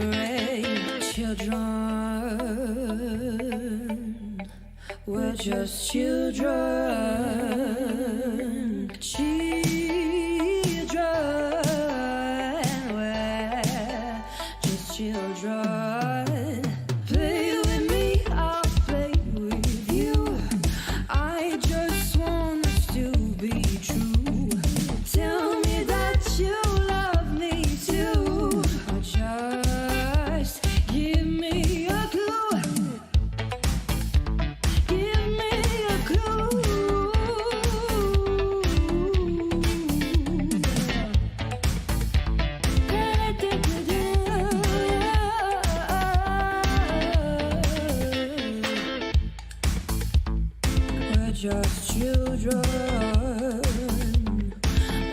the rain. Children, we're just children. Children, we're just children. Play with me, I'll play with you. I just want us to be true. Tell me that you love me too. Or just give me a clue. Give me a clue. We're just children.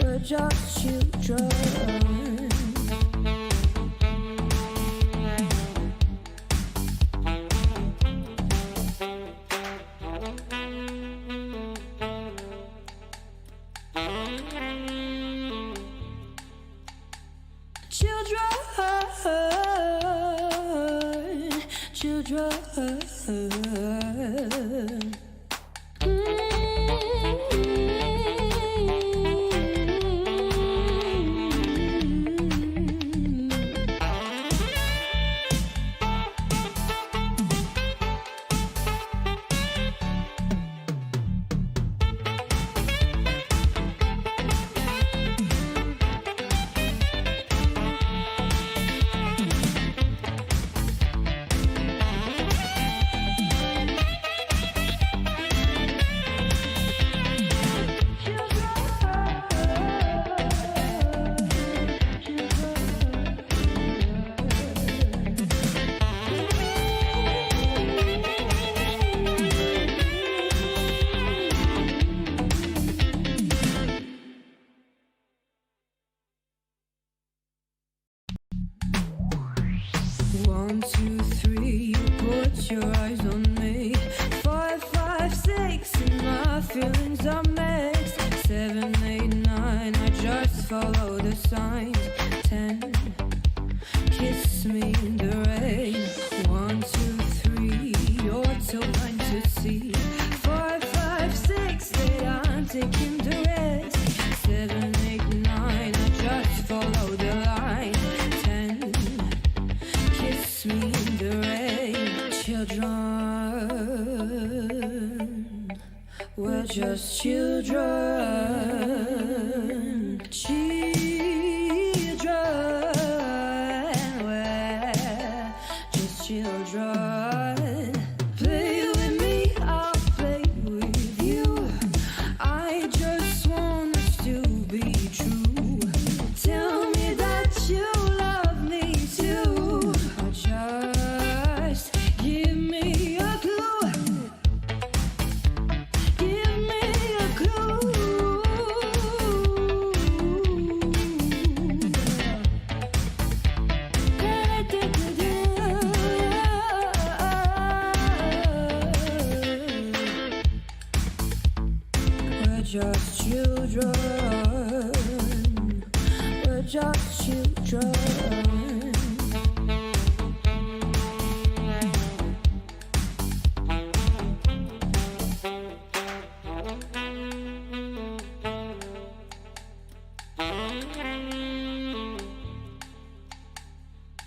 We're just children. Children, children. One, two, three, put your eyes on me. 5, 5, 6, and my feelings are mixed. 7, 8, 9, I just follow the signs. 10, kiss me in the rain. 1, 2, 3, you're too blind to see. 5, 5, 6, 8, I'm taking the risk. 7, 8, 9, I just follow the line. 10, kiss me in the rain. Children, we're just children. Children, we're just children. Play with me, I'll play with you. I just want us to be true. Tell me that you love me too. Or just give me a clue. Give me a clue. We're just children. We're just children.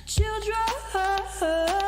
Children, children.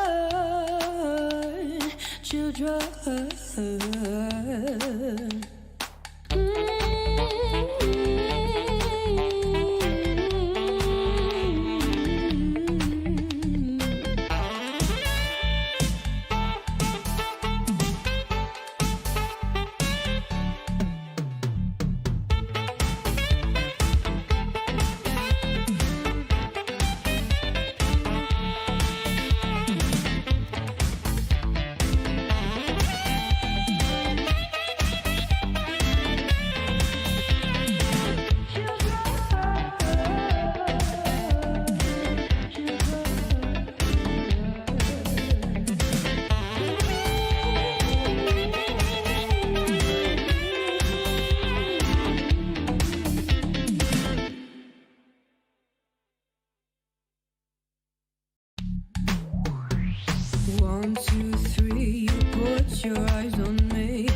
1, 2, 3, you put your eyes on me.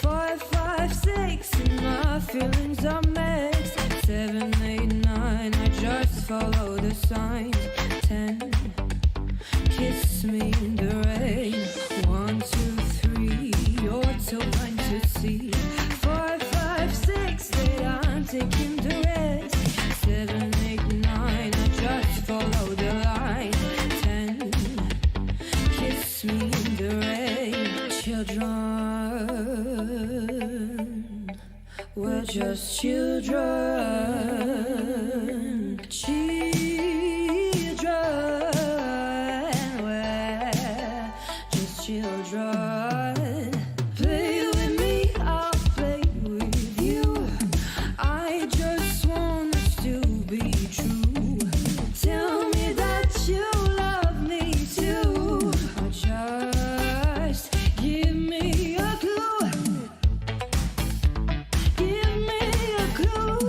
5, 5, 6, and my feelings are mixed. 7, 8, 9, I just follow the signs. 10, kiss me in the rain. 1, 2, 3, you're too blind to see. 4, 5, 6, 8, I'm taking the risk. 7, 8, 9, I just follow the line. 10, kiss me in the rain. Children, we're just children. Children, we're just children. Play with me, I'll play with you. I just want us to be true. Tell me that you love me too. Or just give me a clue. Give me a clue.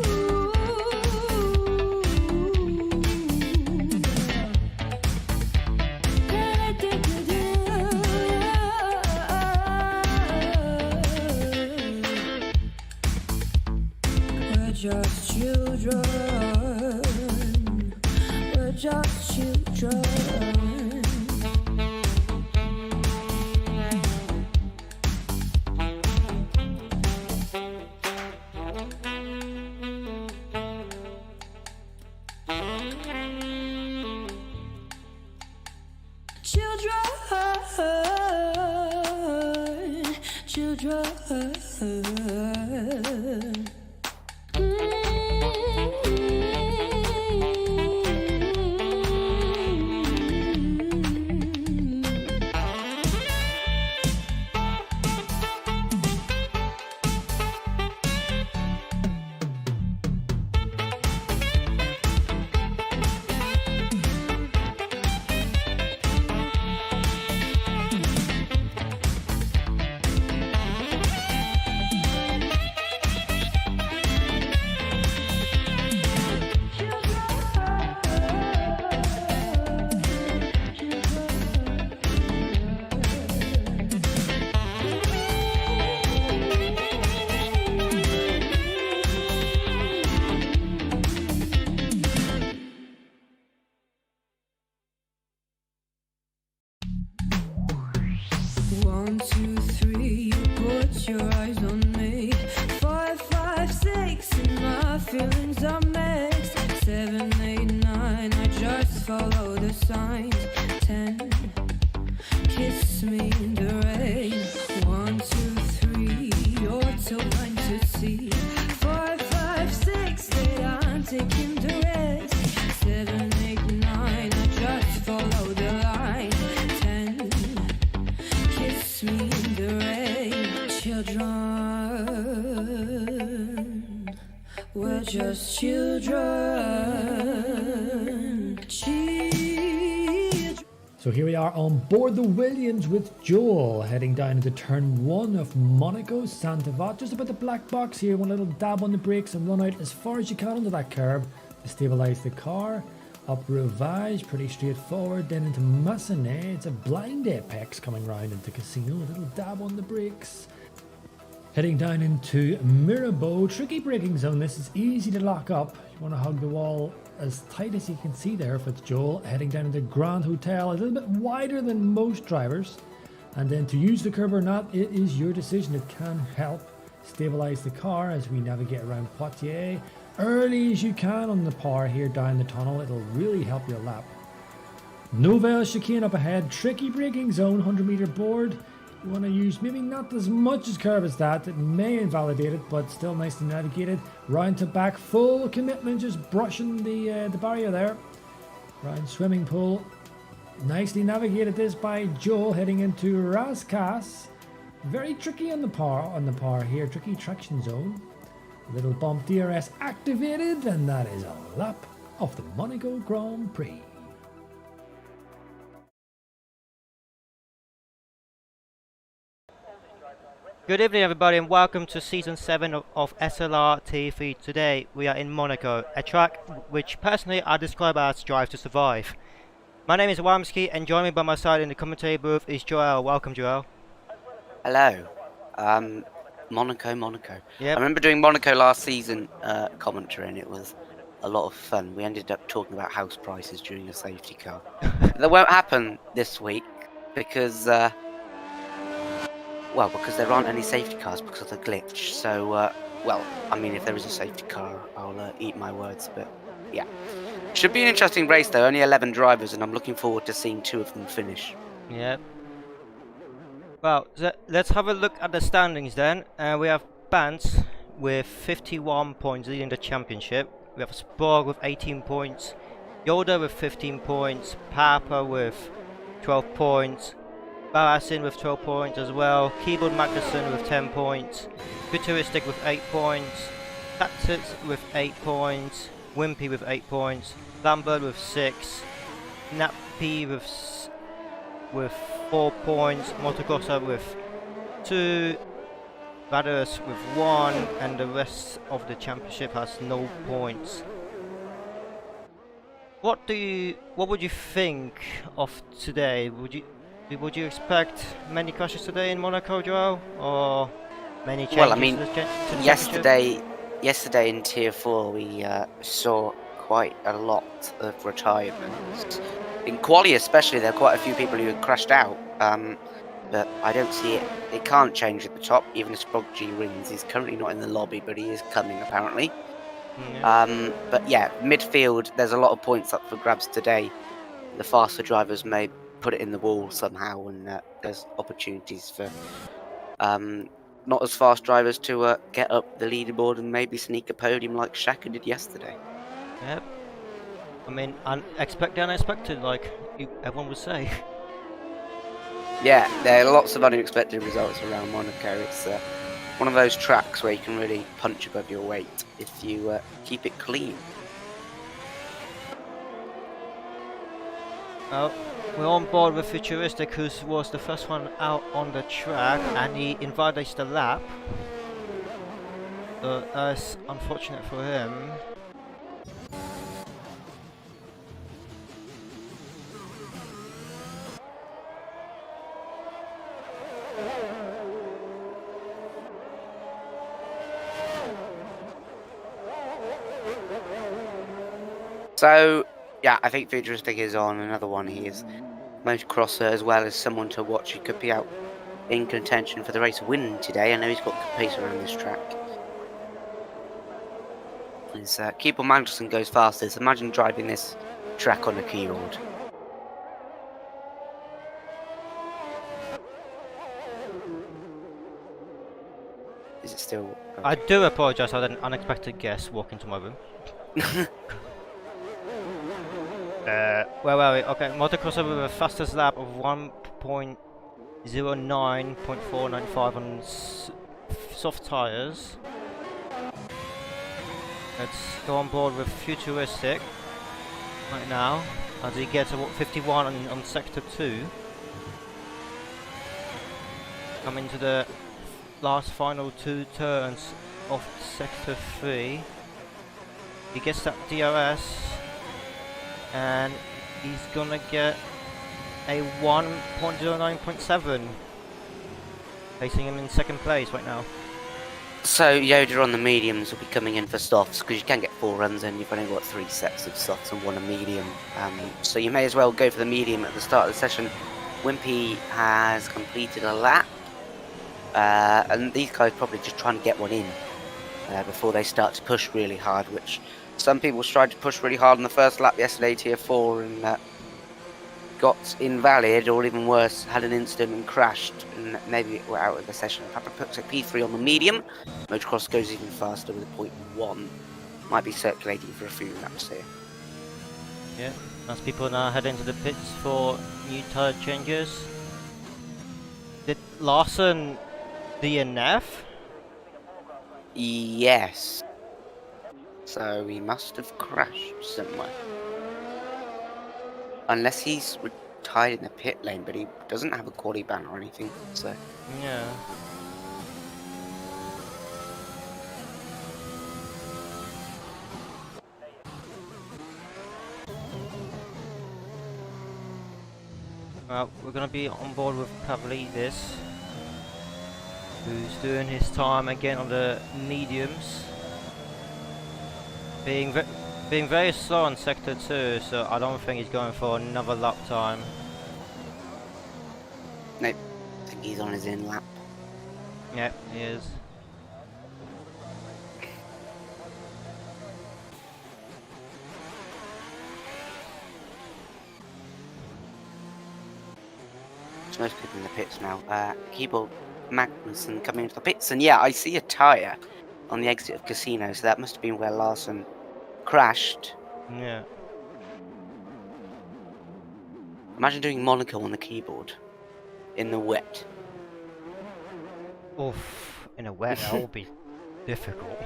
We're just children. We're just children. Children, children. One, 2, 3, you put your eyes on me. 5, 5, 6, and my feelings are mixed. 7, 8, 9, I just follow the signs. 10, kiss me in the rain. 1, 2, 3, you're too blind to see. 5, 5, 6, 8, I'm taking the risk. 7, 8, 9, I just follow the line. 10, kiss me in the rain. Children, we're just children. Children. So here we are on board the Williams with Joel, heading down into turn 1 of Monaco, Saint-Avold. Just about the black box here, one little dab on the brakes and run out as far as you can onto that curb to stabilise the car. Up Ravage, pretty straightforward, then into Massenet. It's a blind apex coming round into Casino, a little dab on the brakes. Heading down into Mirabeau, tricky braking zone. This is easy to lock up. You want to hug the wall as tight as you can see there with Joel. Heading down into Grand Hotel, a little bit wider than most drivers. And then to use the curb or not, it is your decision. It can help stabilise the car as we navigate around Poitiers. Early as you can on the par here down the tunnel, it'll really help your lap. Nouvelle chicane up ahead, tricky braking zone, 100 meter board. You want to use maybe not as much as curb as that, it may invalidate it, but still nicely navigated. Round to back, full commitment, just brushing the barrier there. Round swimming pool, nicely navigated this by Joel, heading into Rascasse. Very tricky on the par here, tricky traction zone. A little bump, DRS activated, and that is a lap of the Monaco Grand Prix. Good evening everybody and welcome to Season 7 of SLR Tier. Today we are in Monaco, a track which personally I describe as Drive to Survive. My name is Wamski, and joining me by my side in the commentary booth is Joel. Welcome, Joel. Hello. Monaco. Yep. I remember doing Monaco last season commentary, and it was a lot of fun. We ended up talking about house prices during a safety car. That won't happen this week because, because there aren't any safety cars because of the glitch. So, I mean, if there is a safety car, I'll eat my words. But yeah, should be an interesting race though. Only 11 drivers, and I'm looking forward to seeing 2 of them finish. Yep. Well, let's have a look at the standings then. We have Bantz with 51 points leading the championship. We have Sporg with 18 points, Yoda with 15 points, Papa with 12 points, Barasin with 12 points as well, Keyboard Magnussen with 10 points, Futuristic with 8 points, Tactics with 8 points, Wimpy with 8 points, Lambert with 6, Nappy with 4 points, Motocrossa with 2, Vados with 1, and the rest of the championship has no points. What would you think of today? Would you expect many crashes today in Monaco, Joel, or many changes? Well, I mean, to the championship? yesterday in Tier 4 we saw quite a lot of retirements. In quali especially, there are quite a few people who had crashed out, but I don't see it. It can't change at the top, even if Sprog G wins. He's currently not in the lobby, but he is coming apparently. Yeah. But yeah, midfield, there's a lot of points up for grabs today. The faster drivers may put it in the wall somehow, and there's opportunities for not as fast drivers to get up the leaderboard and maybe sneak a podium like Shaka did yesterday. Yep. I mean, expect the unexpected, like everyone would say. Yeah, there are lots of unexpected results around Monaco. It's one of those tracks where you can really punch above your weight if you keep it clean. Well, we're on board with Futuristic, who was the first one out on the track, and he invalidates the lap. So that's unfortunate for him. So, yeah, I think Futuristic is on another one. He is motocrosser as well as someone to watch. He could be out in contention for the race win today. I know he's got good pace around this track. His Keyboard Magnussen goes fastest. Imagine driving this track on a keyboard. Is it still... Okay. I do apologise, I had an unexpected guest walk into my room. Where were we? Okay, Motocrosser with the fastest lap of 1.09.495 on soft tyres. Let's go on board with Futuristic right now as he gets a 51 on sector 2. Coming to the last final 2 turns of sector 3. He gets that DRS. And he's gonna get a 1.09.7, placing him in second place right now. So Yoda on the mediums will be coming in for softs because you can get 4 runs in. You've only got 3 sets of softs and 1 a medium. So you may as well go for the medium at the start of the session. Wimpy has completed a lap, and these guys probably just trying to get one in before they start to push really hard, which some people tried to push really hard in the first lap yesterday, Tier 4, and got invalid, or even worse, had an incident and crashed, and maybe were out of the session. Papa puts a P3 on the medium. Motocross goes even faster with a 0.1. Might be circulating for a few laps here. Yeah, as people now head into the pits for new tyre changes. Did Larson DNF? Yes. So he must have crashed somewhere. Unless he's retired in the pit lane, but he doesn't have a quali ban or anything, so... Yeah. Well, we're going to be on board with Pavlidis, who's doing his time again on the mediums. Being very slow on sector 2, so I don't think he's going for another lap time. Nope. I think he's on his in lap. Yep, he is. There's most people in the pits now. Keyboard Magnussen coming into the pits, and yeah, I see a tyre on the exit of Casino, so that must have been where Larson crashed. Yeah. Imagine doing Monaco on the keyboard in the wet. Oof, in a wet, that will be difficult.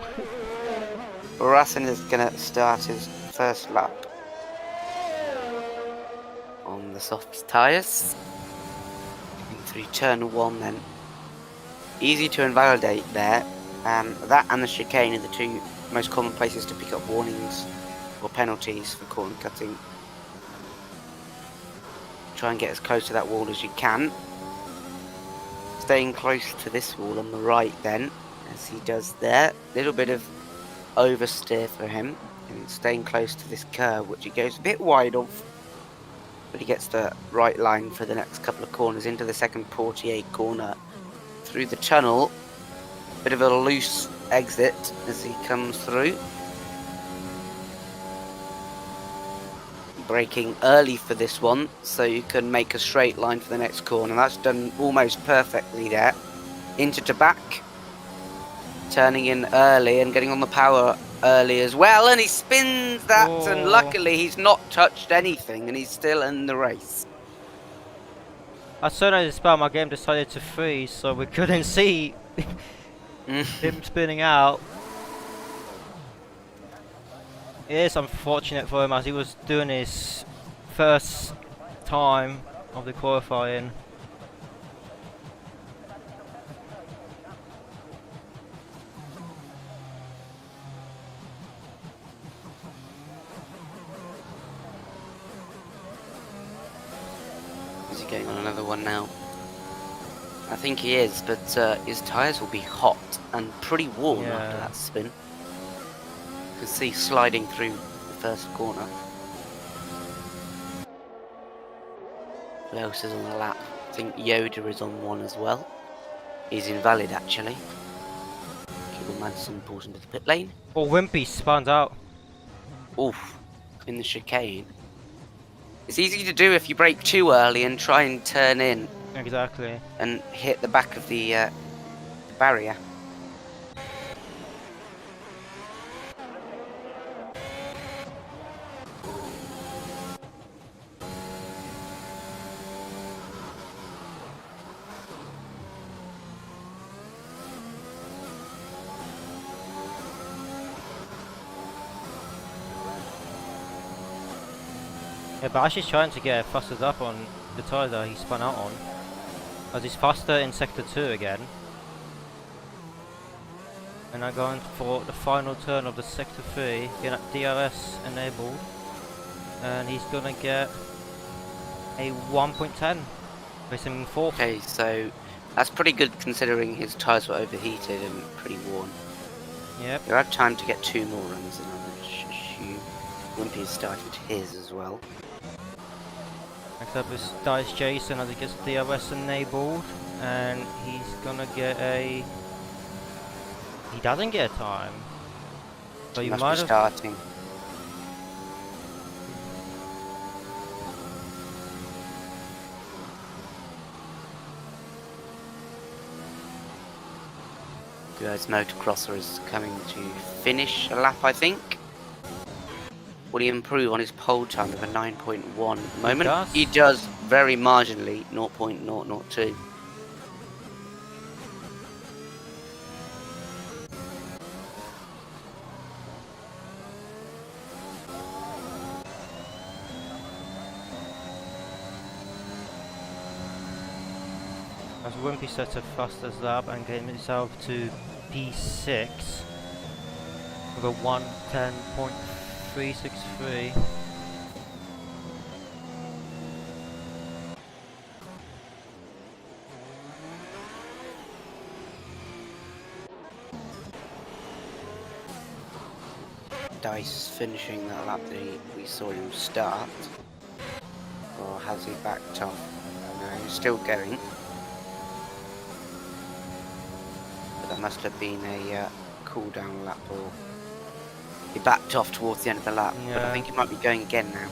Larson is gonna start his first lap on the soft tyres. Through turn 1 then. Easy to invalidate there. That and the chicane are the two most common places to pick up warnings or penalties for corner cutting. Try and get as close to that wall as you can. Staying close to this wall on the right then, as he does there. Little bit of oversteer for him. And staying close to this curve, which he goes a bit wide of. But he gets the right line for the next couple of corners into the second Portier corner. Through the tunnel. Bit of a loose exit as he comes through. Braking early for this one, so you can make a straight line for the next corner. That's done almost perfectly there. Into to back. Turning in early and getting on the power early as well. And he spins that, and luckily he's not touched anything, and he's still in the race. As soon as I spelled, my game decided to freeze, so we couldn't see him spinning out. It is unfortunate for him as he was doing his first time of the qualifying. Is he getting on another one now? I think he is, but his tyres will be hot and pretty warm after that spin. You can see sliding through the first corner. Who else is on the lap? I think Yoda is on one as well. He's invalid actually. Keyboard Madison pulls into the pit lane. Oh, Wimpy spun out. Oof, in the chicane. It's easy to do if you brake too early and try and turn in. Exactly. And hit the back of the barrier. Yeah, but Ash is trying to get faster up on the tyre that he spun out on. As he's faster in sector 2 again. And now going for the final turn of the sector 3, getting that DRS enabled. And he's gonna get a 1.10, racing 4th. Okay, so that's pretty good considering his tyres were overheated and pretty worn. Yep. You'll have time to get 2 more runs in on the shoe. Wimpy started his as well. Next up is Dice Jason as he gets DRS enabled, and he's gonna get a... He doesn't get a time. So you Must might be have... starting. Guys, Motocrosser is coming to finish a lap, I think. Will he improve on his pole time of a 9.1 at the moment? He does very marginally, 0.002. As Wimpy sets a fastest lap and getting himself to P6 with a 1:10.363. Dice finishing that lap that we saw him start? Or has he backed off? No, he's still going. But that must have been a cool down lap, or he backed off towards the end of the lap. But I think he might be going again now.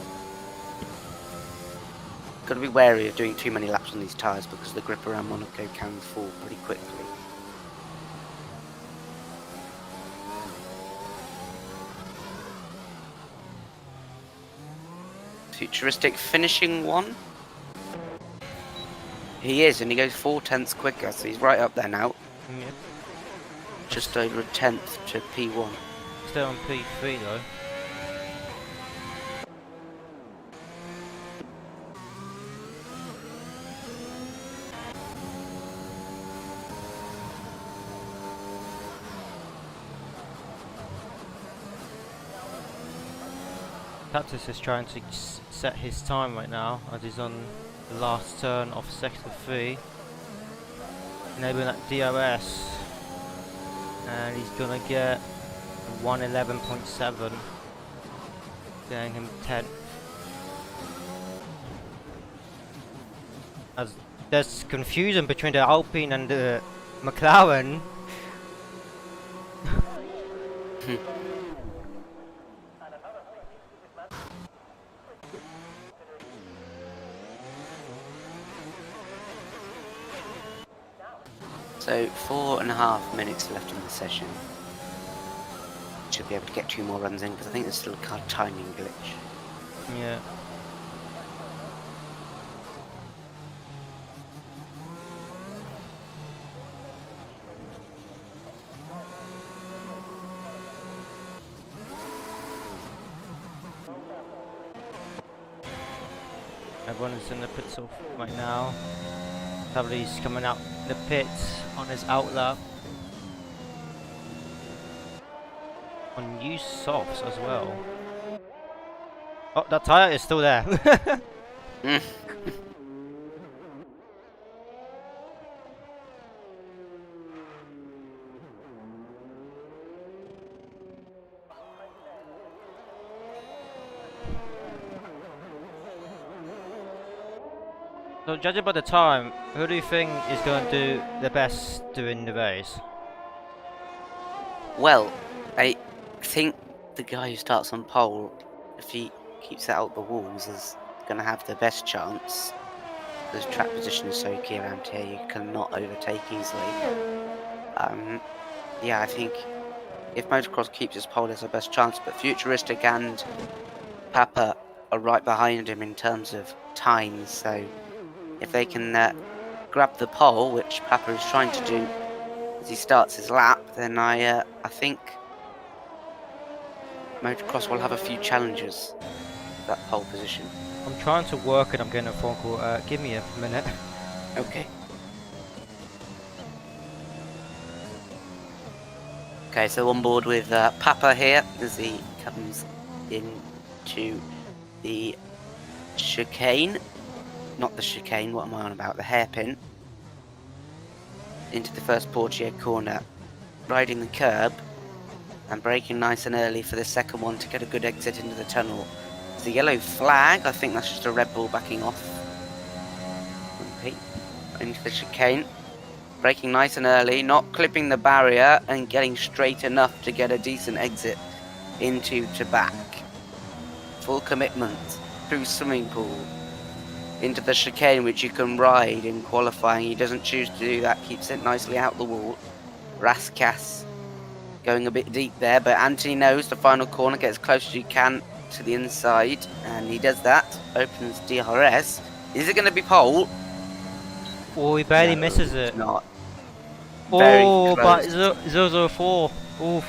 Got to be wary of doing too many laps on these tyres because the grip around Monaco can fall pretty quickly. Futuristic finishing one. He is, and he goes 4/10 quicker, so he's right up there now. Yep. Just over a tenth to P1. Still on P3 though. Cactus is trying to set his time right now as he's on the last turn off sector 3, enabling that DRS, and he's gonna get 111.7, getting him 10th. As there's confusion between the Alpine and the McLaren. So 4.5 minutes left in the session. Should be able to get 2 more runs in because I think there's still a car timing glitch. Yeah. Everyone is in the pit stop right now. Lovely's coming out the pits on his outlap. On new softs as well. Oh, that tyre is still there. So judging by the time, who do you think is going to do the best during the race? Well, I think the guy who starts on pole, if he keeps it out the walls, is going to have the best chance. Because track position is so key around here, you cannot overtake easily. Yeah, I think if Motocross keeps his pole, there's the best chance. But Futuristic and Papa are right behind him in terms of times, so if they can grab the pole, which Papa is trying to do as he starts his lap, then I think Motocross will have a few challenges for that pole position. I'm trying to work and I'm getting a phone call. Give me a minute. Okay. Okay, so on board with Papa here as he comes into the chicane. Not the chicane, what am I on about? The hairpin. Into the first Portier corner. Riding the curb and braking nice and early for the second one to get a good exit into the tunnel. It's a yellow flag, I think that's just a Red Bull backing off. Okay. Into the chicane. Braking nice and early, not clipping the barrier and getting straight enough to get a decent exit into to back. Full commitment through swimming pool. Into the chicane, which you can ride in qualifying. He doesn't choose to do that, keeps it nicely out the wall. Raskas going a bit deep there, but Anthony knows the final corner, get as close as you can to the inside, and he does that. Opens DRS. Is it going to be pole? Oh, he barely misses it. Not. Oh, but 004. Oof.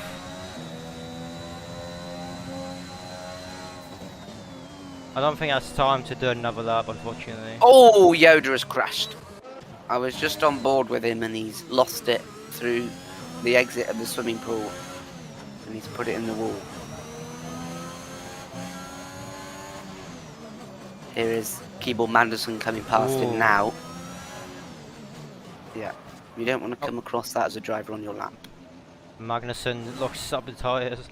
I don't think that's time to do another lap, unfortunately. Oh, Yoda has crashed. I was just on board with him and he's lost it through the exit of the swimming pool. And he's put it in the wall. Here is Keeble Manderson coming past him now. Yeah, you don't want to come across that as a driver on your lap. Magnussen locks up the tyres.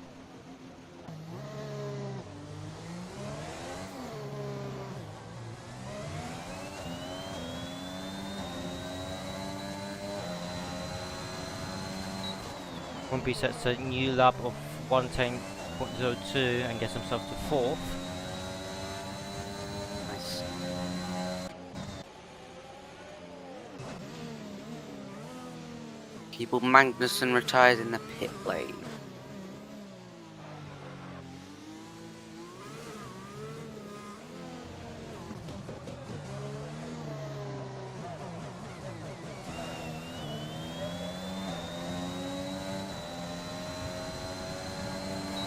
Wimpy sets a new lap of 110.02 and gets himself to 4th. Nice. Keeble Magnussen retires in the pit lane.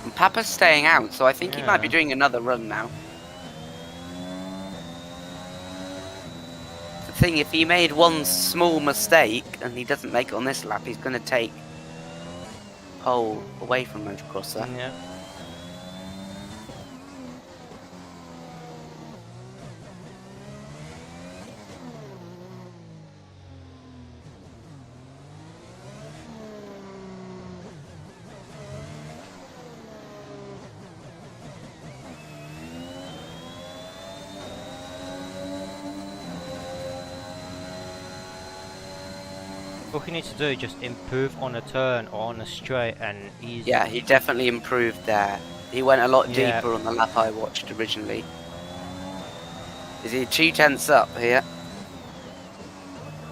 And Papa's staying out, so I think he might be Yeah. doing another run now. The thing, if he made one small mistake and he doesn't make it on this lap, he's going to take pole away from Motocrosser. Yeah. What he needs to do is just improve on a turn or on a straight, and he's... Yeah, he definitely improved there. He went a lot Yeah. deeper on the lap I watched originally. Is he 2/10 up here?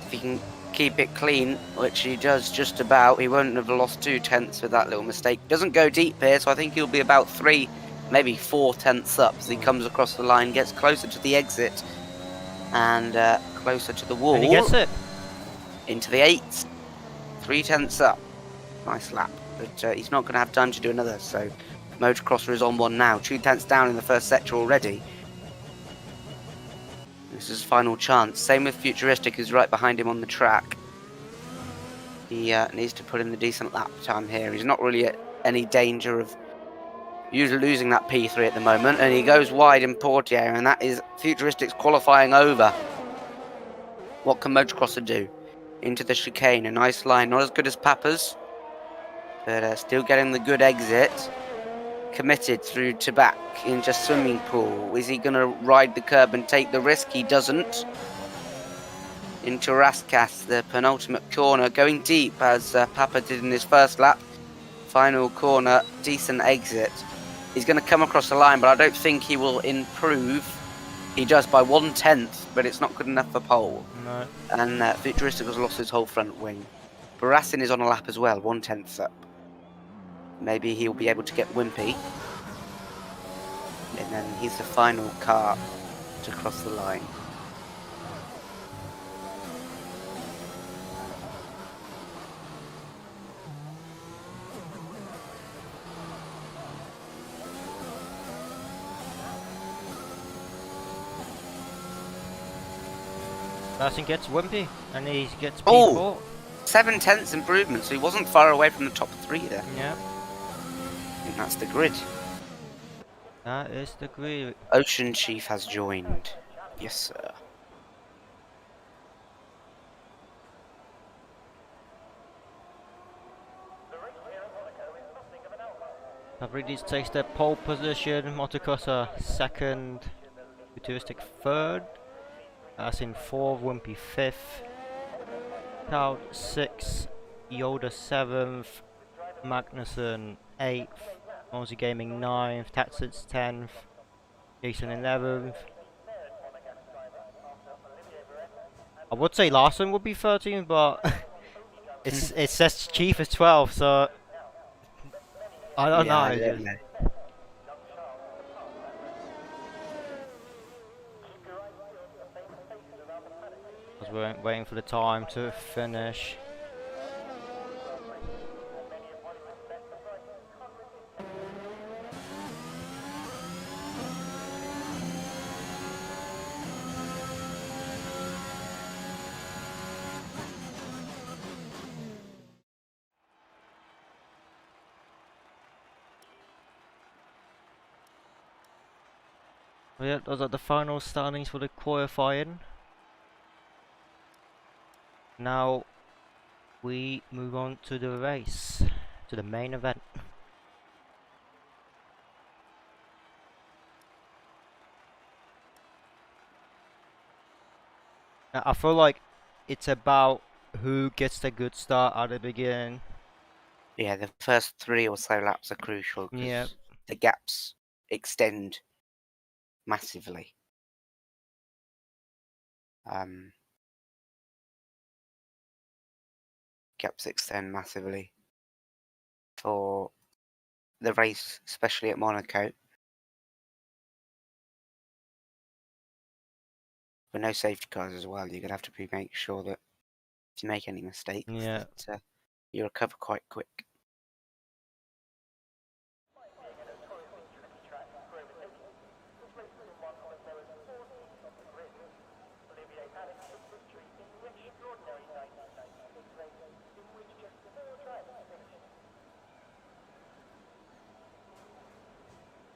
If he can keep it clean, which he does just about, he won't have lost 2/10 with that little mistake. Doesn't go deep here, so I think he'll be about 3, maybe 4/10 up as he comes across the line, gets closer to the exit and closer to the wall. And he gets it. Into the 8s. 3/10 up. Nice lap. But he's not going to have time to do another, so Motocrosser is on one now. 2/10 down in the first sector already. This is his final chance. Same with Futuristic, who's right behind him on the track. He needs to put in the decent lap time here. He's not really at any danger of usually losing that P3 at the moment, and he goes wide in Portier, and that is Futuristic's qualifying over. What can Motocrosser do? Into the chicane, a nice line, not as good as Papa's, but still getting the good exit. Committed through to back into swimming pool. Is he going to ride the curb and take the risk? He doesn't. Into Raskas, the penultimate corner, going deep as Papa did in his first lap. Final corner, decent exit. He's going to come across the line, but I don't think he will improve. He does by 1/10, but it's not good enough for pole. No. And Futuristic has lost his whole front wing. Barassin is on a lap as well, 1/10 up. Maybe he'll be able to get Wimpy. And then he's the final car to cross the line. Larson gets Wimpy, and he gets P4. Oh! 7/10 improvement, so he wasn't far away from the top 3 there. Yeah. And that's the grid. That is the grid. Ocean Chief has joined. Yes, sir. Fabrides takes their pole position, Motocrosser second, Futuristic third, Larson 4th, Wimpy 5th, Cloud 6th, Yoda 7th, Magnussen 8th, Monzy Gaming 9th, Tatsits 10th, Jason 11th. I would say Larson would be 13th, but it says Chief is 12th, so I don't know. I don't know. Because we're waiting for the time to finish. Well, yeah, those are the final standings for the qualifying. Now we move on to the race, to the main event. Now, I feel like it's about who gets the good start at the beginning. Yeah, the first 3 or so laps are crucial because Yeah. the gaps extend massively. Gaps extend massively for the race, especially at Monaco. With no safety cars as well, you're going to have to make sure that if you make any mistakes, Yeah. that you recover quite quick.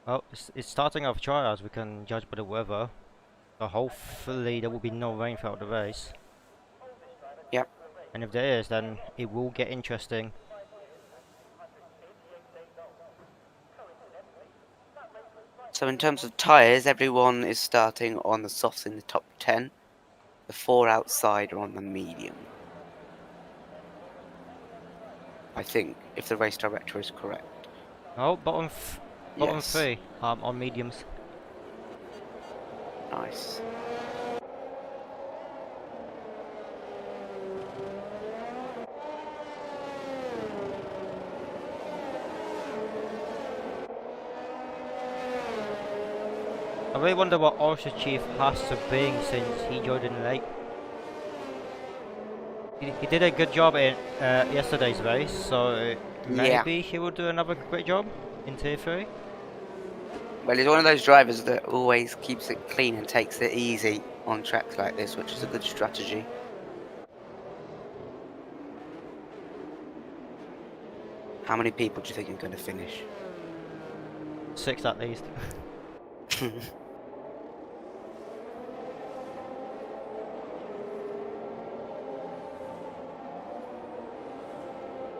Well, it's starting off dry as we can judge by the weather. So hopefully there will be no rain throughout the race. Yep. And if there is, then it will get interesting. So in terms of tyres, everyone is starting on the softs in the top 10. The 4 outside are on the medium. I think, if the race director is correct. Oh, bottom Yes. 3 on mediums. Nice. I really wonder what Orchard Chief has to bring since he joined in late. He did a good job in yesterday's race, so maybe he will do another great job in Tier 3. Well, he's one of those drivers that always keeps it clean and takes it easy on tracks like this, which is a good strategy. How many people do you think are going to finish? 6 at least.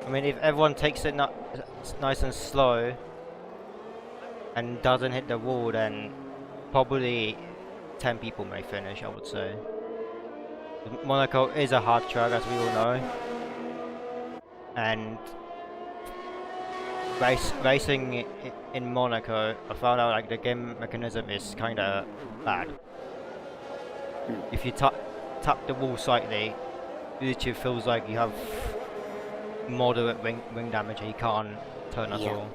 I mean, if everyone takes it nice and slow and doesn't hit the wall, then probably 10 people may finish, I would say. Monaco is a hard track, as we all know. And racing in Monaco, I found out like the game mechanism is kind of bad. If you tap the wall slightly, it literally feels like you have moderate wing damage and you can't turn at all.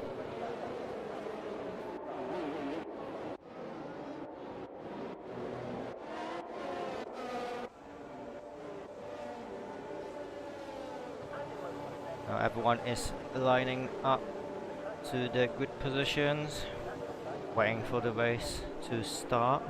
Now everyone is lining up to their grid positions, waiting for the race to start.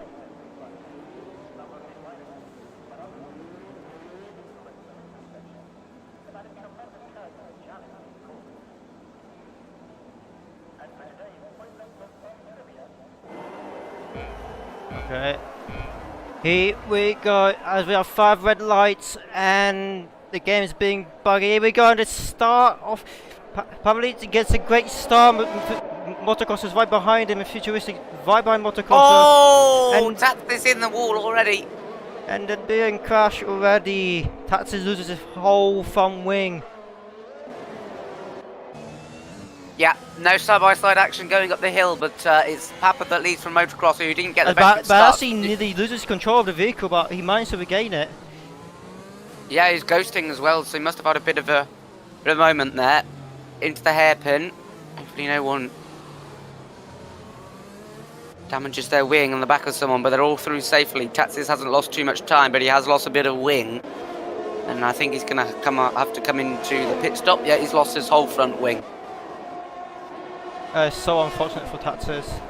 Okay, here we go as we have 5 red lights and the game is being buggy. Here we go and the start of probably gets a great start. Motocross is right behind him, a futuristic right behind Motocross. Oh, and Tats in the wall already. And then being crashed already. Tats loses his whole front wing. Yeah, no side-by-side action going up the hill, but it's Papa that leads from Motocross, who didn't get the best start. Barassi nearly loses control of the vehicle, but he managed to regain it. Yeah, he's ghosting as well, so he must have had a bit of a moment there. Into the hairpin. Hopefully no one damages their wing on the back of someone, but they're all through safely. Tatsis hasn't lost too much time, but he has lost a bit of wing. And I think he's going to have to come into the pit stop. Yeah, he's lost his whole front wing. So unfortunate for Tatsis.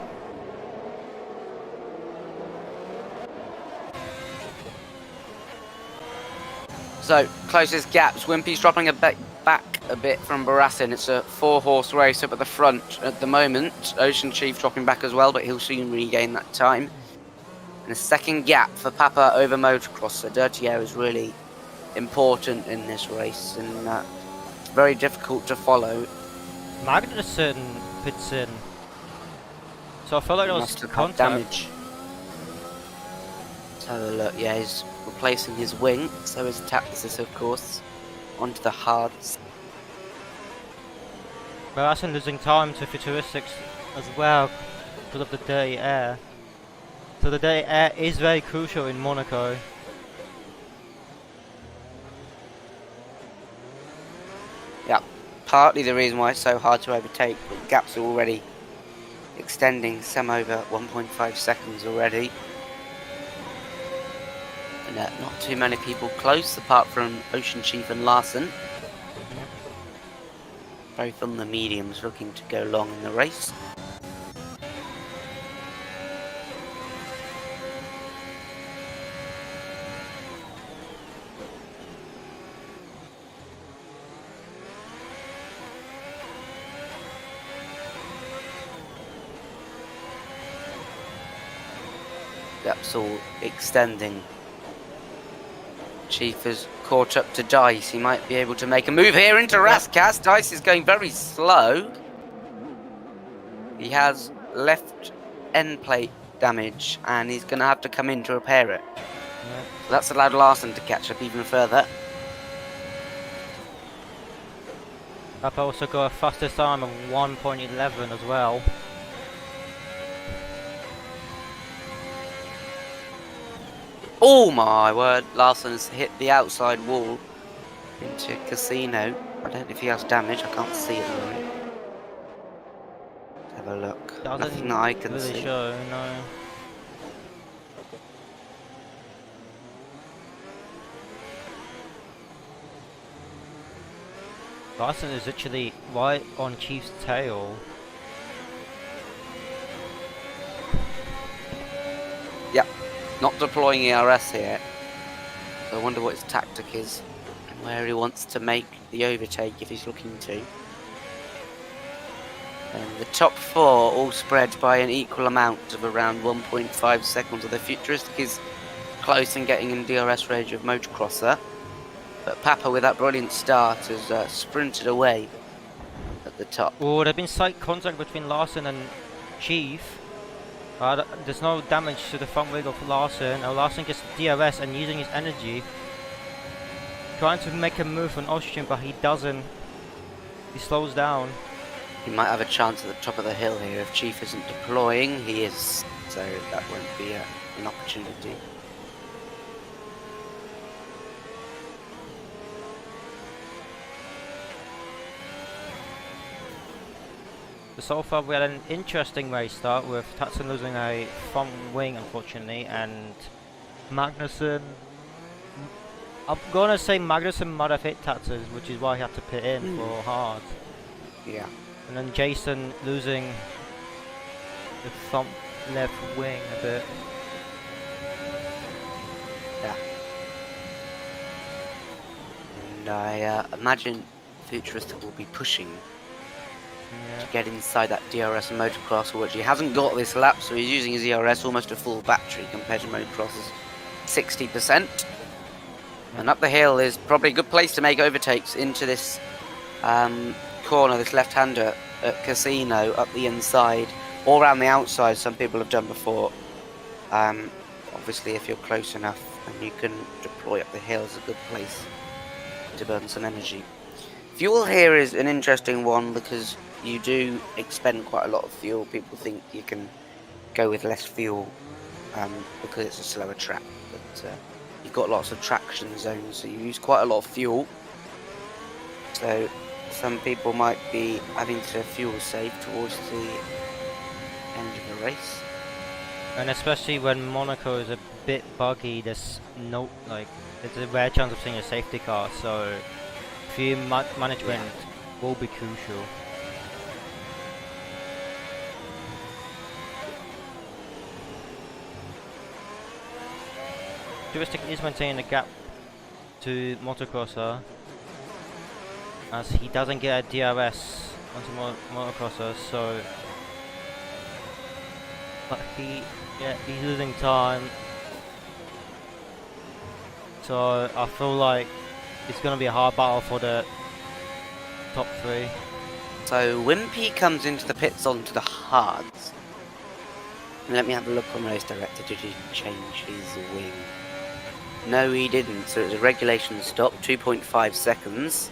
So, closest gaps. Wimpy's dropping a bit back a bit from Barassin. It's a 4-horse race up at the front at the moment. Ocean Chief dropping back as well, but he'll soon regain that time. And a second gap for Papa over Motocross. So dirty air is really important in this race, and very difficult to follow. Magnussen pits in. So I felt like there was contact. Damage. Let's have a look. Yeah, he's replacing his wing, so is Taxis, of course, onto the hards. But Larson losing time to Futuristics as well because of the dirty air. So the dirty air is very crucial in Monaco. Yeah, partly the reason why it's so hard to overtake, but gaps are already extending, some over 1.5 seconds already. And not too many people close, apart from Ocean Chief and Larson. Both on the mediums, looking to go long in the race. Gaps all extending. Chief has caught up to Dice. He might be able to make a move here into Raskas. Dice is going very slow. He has left end plate damage and he's going to have to come in to repair it. So that's allowed Larson to catch up even further. I've also got a fastest time of 1.11 as well. Oh my word, Larson's hit the outside wall into Casino. I don't know if he has damage, I can't see it really. Let's have a look. Nothing that I can really see. Show, no. Larson is literally right on Chief's tail. Yep. Not deploying ERS here, so I wonder what his tactic is and where he wants to make the overtake if he's looking to. And the top four all spread by an equal amount of around 1.5 seconds. The Futuristic is close and getting in DRS range of Motocrosser, but Papa with that brilliant start has sprinted away at the top. Oh, there's been sight contact between Larson and Chief. There's no damage to the front wing of Larson. Now Larson gets DRS and using his energy, trying to make a move on Ocean, but he doesn't. He slows down. He might have a chance at the top of the hill here if Chief isn't deploying. He is, so that won't be an opportunity. So far we had an interesting race start with Tatson losing a front wing unfortunately, and Magnussen, I'm gonna say Magnussen might have hit Tatson, which is why he had to pit in for hard. Yeah. And then Jason losing the front left wing a bit. Yeah. And I imagine Futuristic will be pushing to get inside that DRS and Motocross, which he hasn't got this lap, so he's using his ERS almost a full battery compared to Motocross's 60%. And up the hill is probably a good place to make overtakes into this corner, this left-hander at Casino, up the inside or around the outside. Some people have done before. Obviously if you're close enough and you can deploy up the hill, is a good place to burn some energy. Fuel here is an interesting one because you do expend quite a lot of fuel. People think you can go with less fuel because it's a slower track, but you've got lots of traction zones, so you use quite a lot of fuel. So some people might be having to fuel save towards the end of the race. And especially when Monaco is a bit buggy, there's a rare chance of seeing a safety car, so fuel management will be crucial. Futuristic is maintaining a gap to Motocrosser as he doesn't get a DRS onto Motocrosser, so but he's losing time. So I feel like it's going to be a hard battle for the top three. So Wimpy comes into the pits onto the hards. Let me have a look on race director. Did he change his wing? No, he didn't. So it was a regulation stop, 2.5 seconds.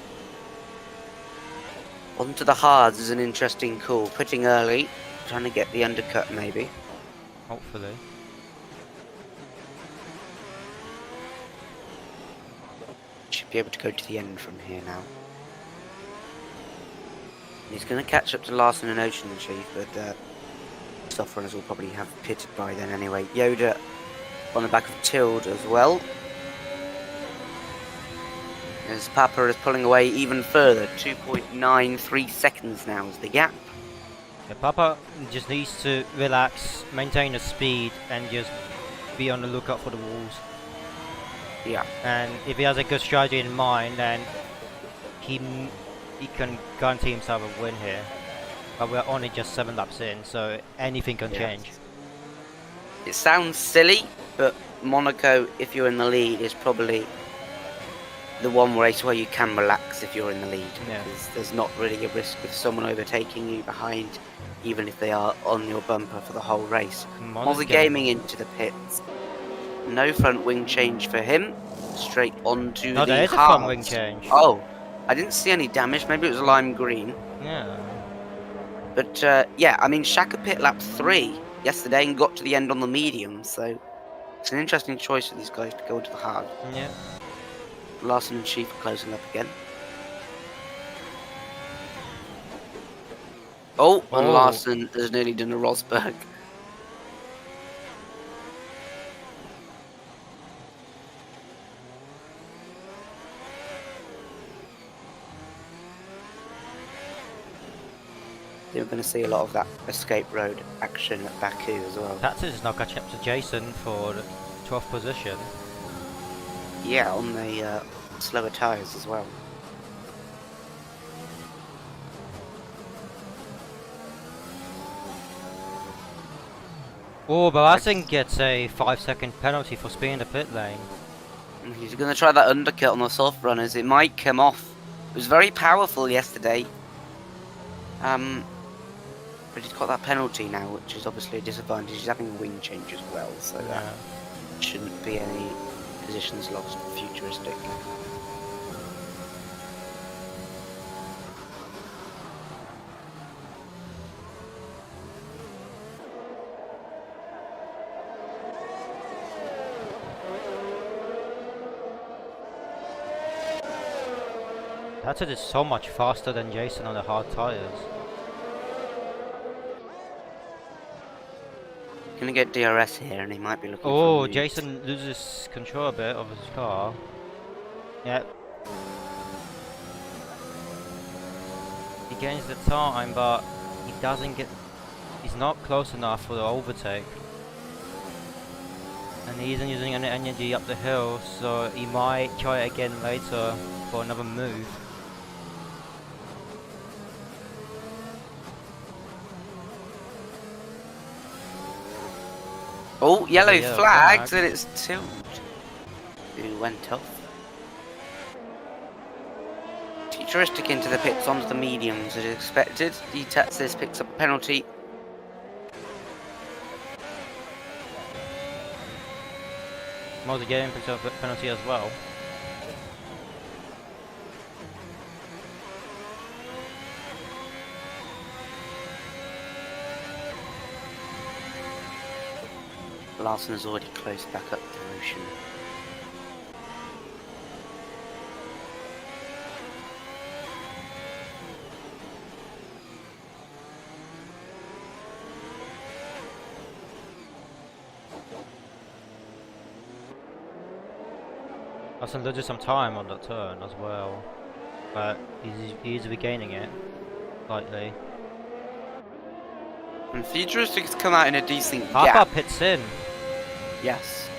Onto the hards is an interesting call. Putting early, trying to get the undercut maybe. Hopefully. Should be able to go to the end from here now. He's going to catch up to Larson and Ocean Chief, but soft runners will probably have pitted by then anyway. Yoda on the back of Tild as well. As Papa is pulling away even further, 2.93 seconds now is the gap. Yeah, Papa just needs to relax, maintain the speed, and just be on the lookout for the walls. Yeah. And if he has a good strategy in mind, then he can guarantee himself a win here. But we're only just 7 laps in, so anything can change. It sounds silly, but Monaco, if you're in the lead, is probably the one race where you can relax if you're in the lead. Yeah. Because there's not really a risk of someone overtaking you behind, even if they are on your bumper for the whole race. Mozzie Gaming into the pits. No front wing change for him. Straight onto No, the there is a hards. front wing change. Oh, I didn't see any damage. Maybe it was lime green. Yeah. But yeah, I mean, Shaka pit lap 3 yesterday and got to the end on the medium, so it's an interesting choice for these guys to go into the hard. Yeah. Larson and Chief are closing up again. Oh, and Larson has nearly done a Rosberg. You're going to see a lot of that escape road action at Baku as well. That's is now catching up to Jason for the 12th position. Yeah, on the slower tyres as well. Oh, but Balassin gets a 5-second penalty for speeding the pit lane. He's going to try that undercut on the soft runners. It might come off. It was very powerful yesterday. But he's got that penalty now, which is obviously a disadvantage. He's having a wing change as well, so that shouldn't be any positions lost. Futuristic. That's just so much faster than Jason on the hard tyres. Gonna get DRS here, and he might be looking. Oh, for Jason loses control a bit of his car. Yep. He gains the time, but he doesn't get. He's not close enough for the overtake. And he isn't using any energy up the hill, so he might try it again later for another move. Oh, yellow yellow flags, flag. and it's Tilt who went off. Futuristic into the pits onto the mediums as expected. Tatsis picks up a penalty. Mozzie Gaming picks up a penalty as well. Larson has already closed back up to Ocean. Larson loses some time on that turn as well, but he's regaining it slightly. And Futuristic's come out in a decent Papa gap. pits in. Yes.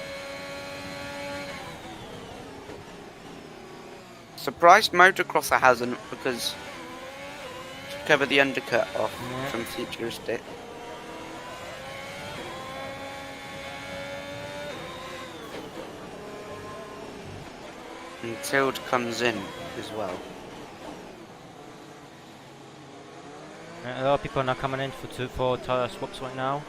Surprised Motocrosser hasn't, because to cover the undercut off from Futuristic. And Tild comes in as well. A lot of people are now coming in for tyre swaps right now.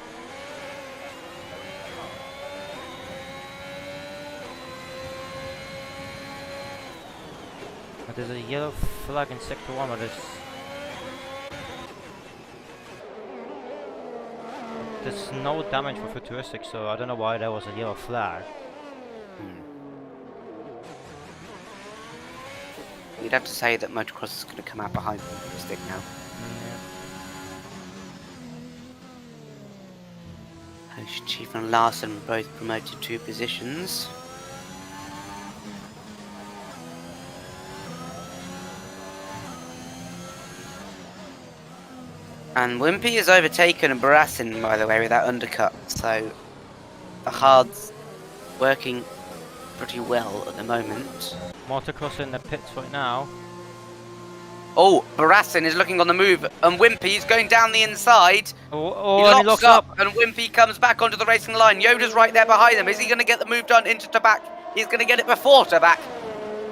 But there's a yellow flag in sector 1, but there's no damage for futuristic, so I don't know why there was a yellow flag. You'd have to say that motocross is going to come out behind futuristic now. Chief and Larson both promoted 2 positions. And Wimpy has overtaken Barassin, by the way, with that undercut. So the hard's working pretty well at the moment. Motocross in the pits right now. Oh, Barassin is looking on the move, and Wimpy's going down the inside. He locks up, and Wimpy comes back onto the racing line. Yoda's right there behind him. Is he going to get the move done into Tabak? He's going to get it before Tabak.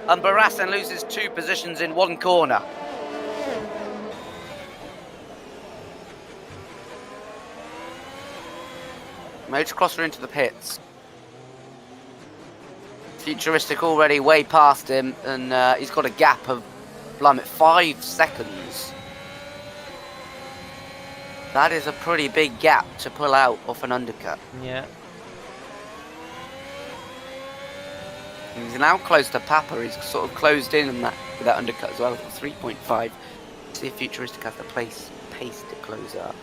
And Barassin loses 2 positions in 1 corner. Motocrosser into the pits. Futuristic already way past him, and he's got a gap of 5 seconds. That is a pretty big gap to pull out off an undercut. Yeah. He's now close to Papa. He's sort of closed in on that with that undercut as well. 3.5. See if Futuristic has the pace to close up.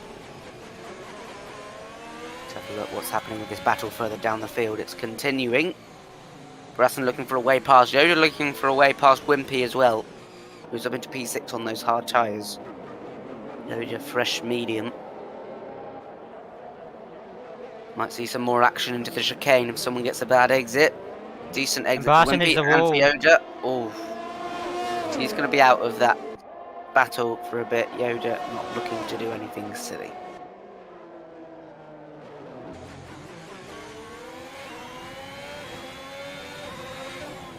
Let's have a look what's happening with this battle further down the field. It's continuing. Barassin looking for a way past. Yoda looking for a way past Wimpy as well, who's up into P6 on those hard tyres. Yoda fresh medium. Might see some more action into the chicane if someone gets a bad exit. Decent exit for Wimpy and for Yoda. Oh, he's going to be out of that battle for a bit. Yoda not looking to do anything silly.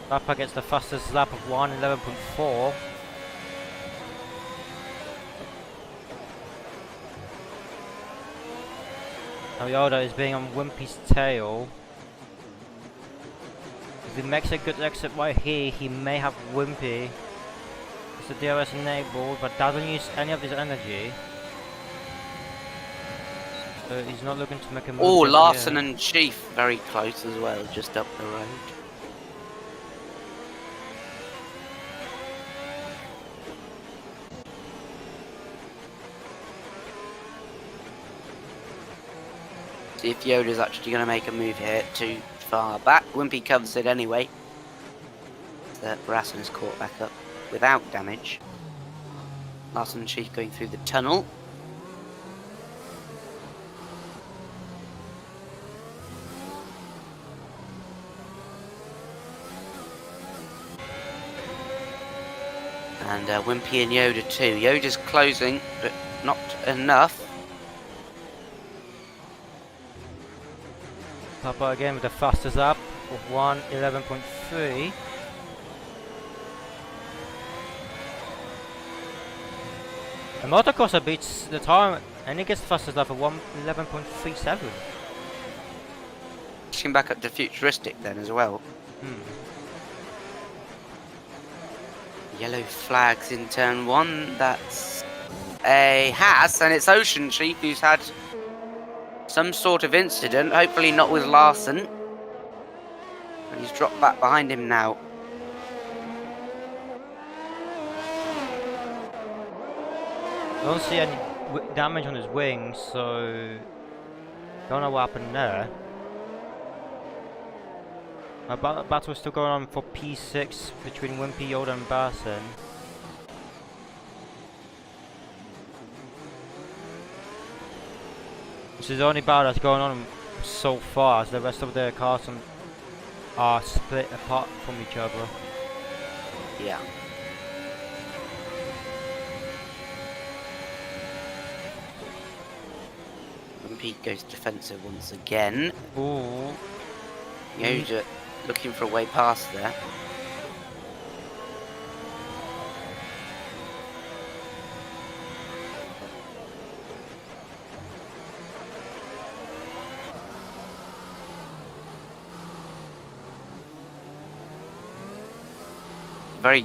Papa gets the fastest lap of 1:11.4. Yoda is being on Wimpy's tail. If he makes a good exit right here, he may have Wimpy. It's the DRS enabled, but doesn't use any of his energy. So he's not looking to make a move. Oh, Larson and Chief very close as well, just up the road. See if Yoda's actually going to make a move here too far back. Wimpy covers it anyway. Barassin is caught back up without damage. Larson and Chief going through the tunnel. And Wimpy and Yoda too. Yoda's closing, but not enough. Papa again with the fastest lap of 1:11.3. The motocrosser beats the time and he gets the fastest lap of 1:11.37. Pushing back up to Futuristic then as well. Yellow flags in turn 1. That's a Haas, and it's Ocean Chief who's had some sort of incident, hopefully not with Larson. And he's dropped back behind him now. I don't see any damage on his wings, so don't know what happened there. My battle is still going on for P6 between Wimpy, Yoda and Barson. This is the only battle that's going on so far, as the rest of the cars are split apart from each other. Yeah. Wimpy goes defensive once again. Ooh. Yoda looking for a way past there. Very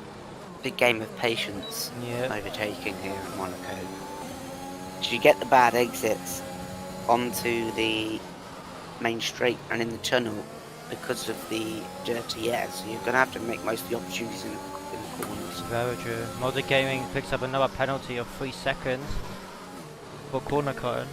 big game of patience. Yeah. Overtaking here in Monaco. Should you get the bad exits, onto the main straight and in the tunnel because of the dirty air. So you're going to have to make most of the opportunities in the corners. Very true. Motor Gaming picks up another penalty of 3 seconds for corner cutting.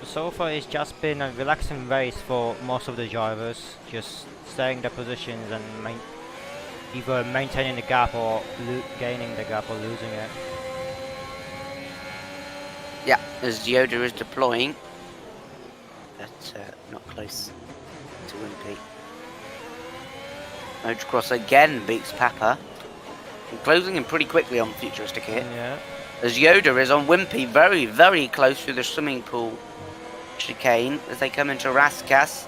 So far it's just been a relaxing race for most of the drivers, just staying their positions and either maintaining the gap or gaining the gap or losing it. Yeah, as Yoda is deploying, but not close to Wimpy. Motocross again beats Papa, and closing in pretty quickly on Futuristic here. Yeah. As Yoda is on Wimpy, very, very close to the swimming pool chicane as they come into Raskas.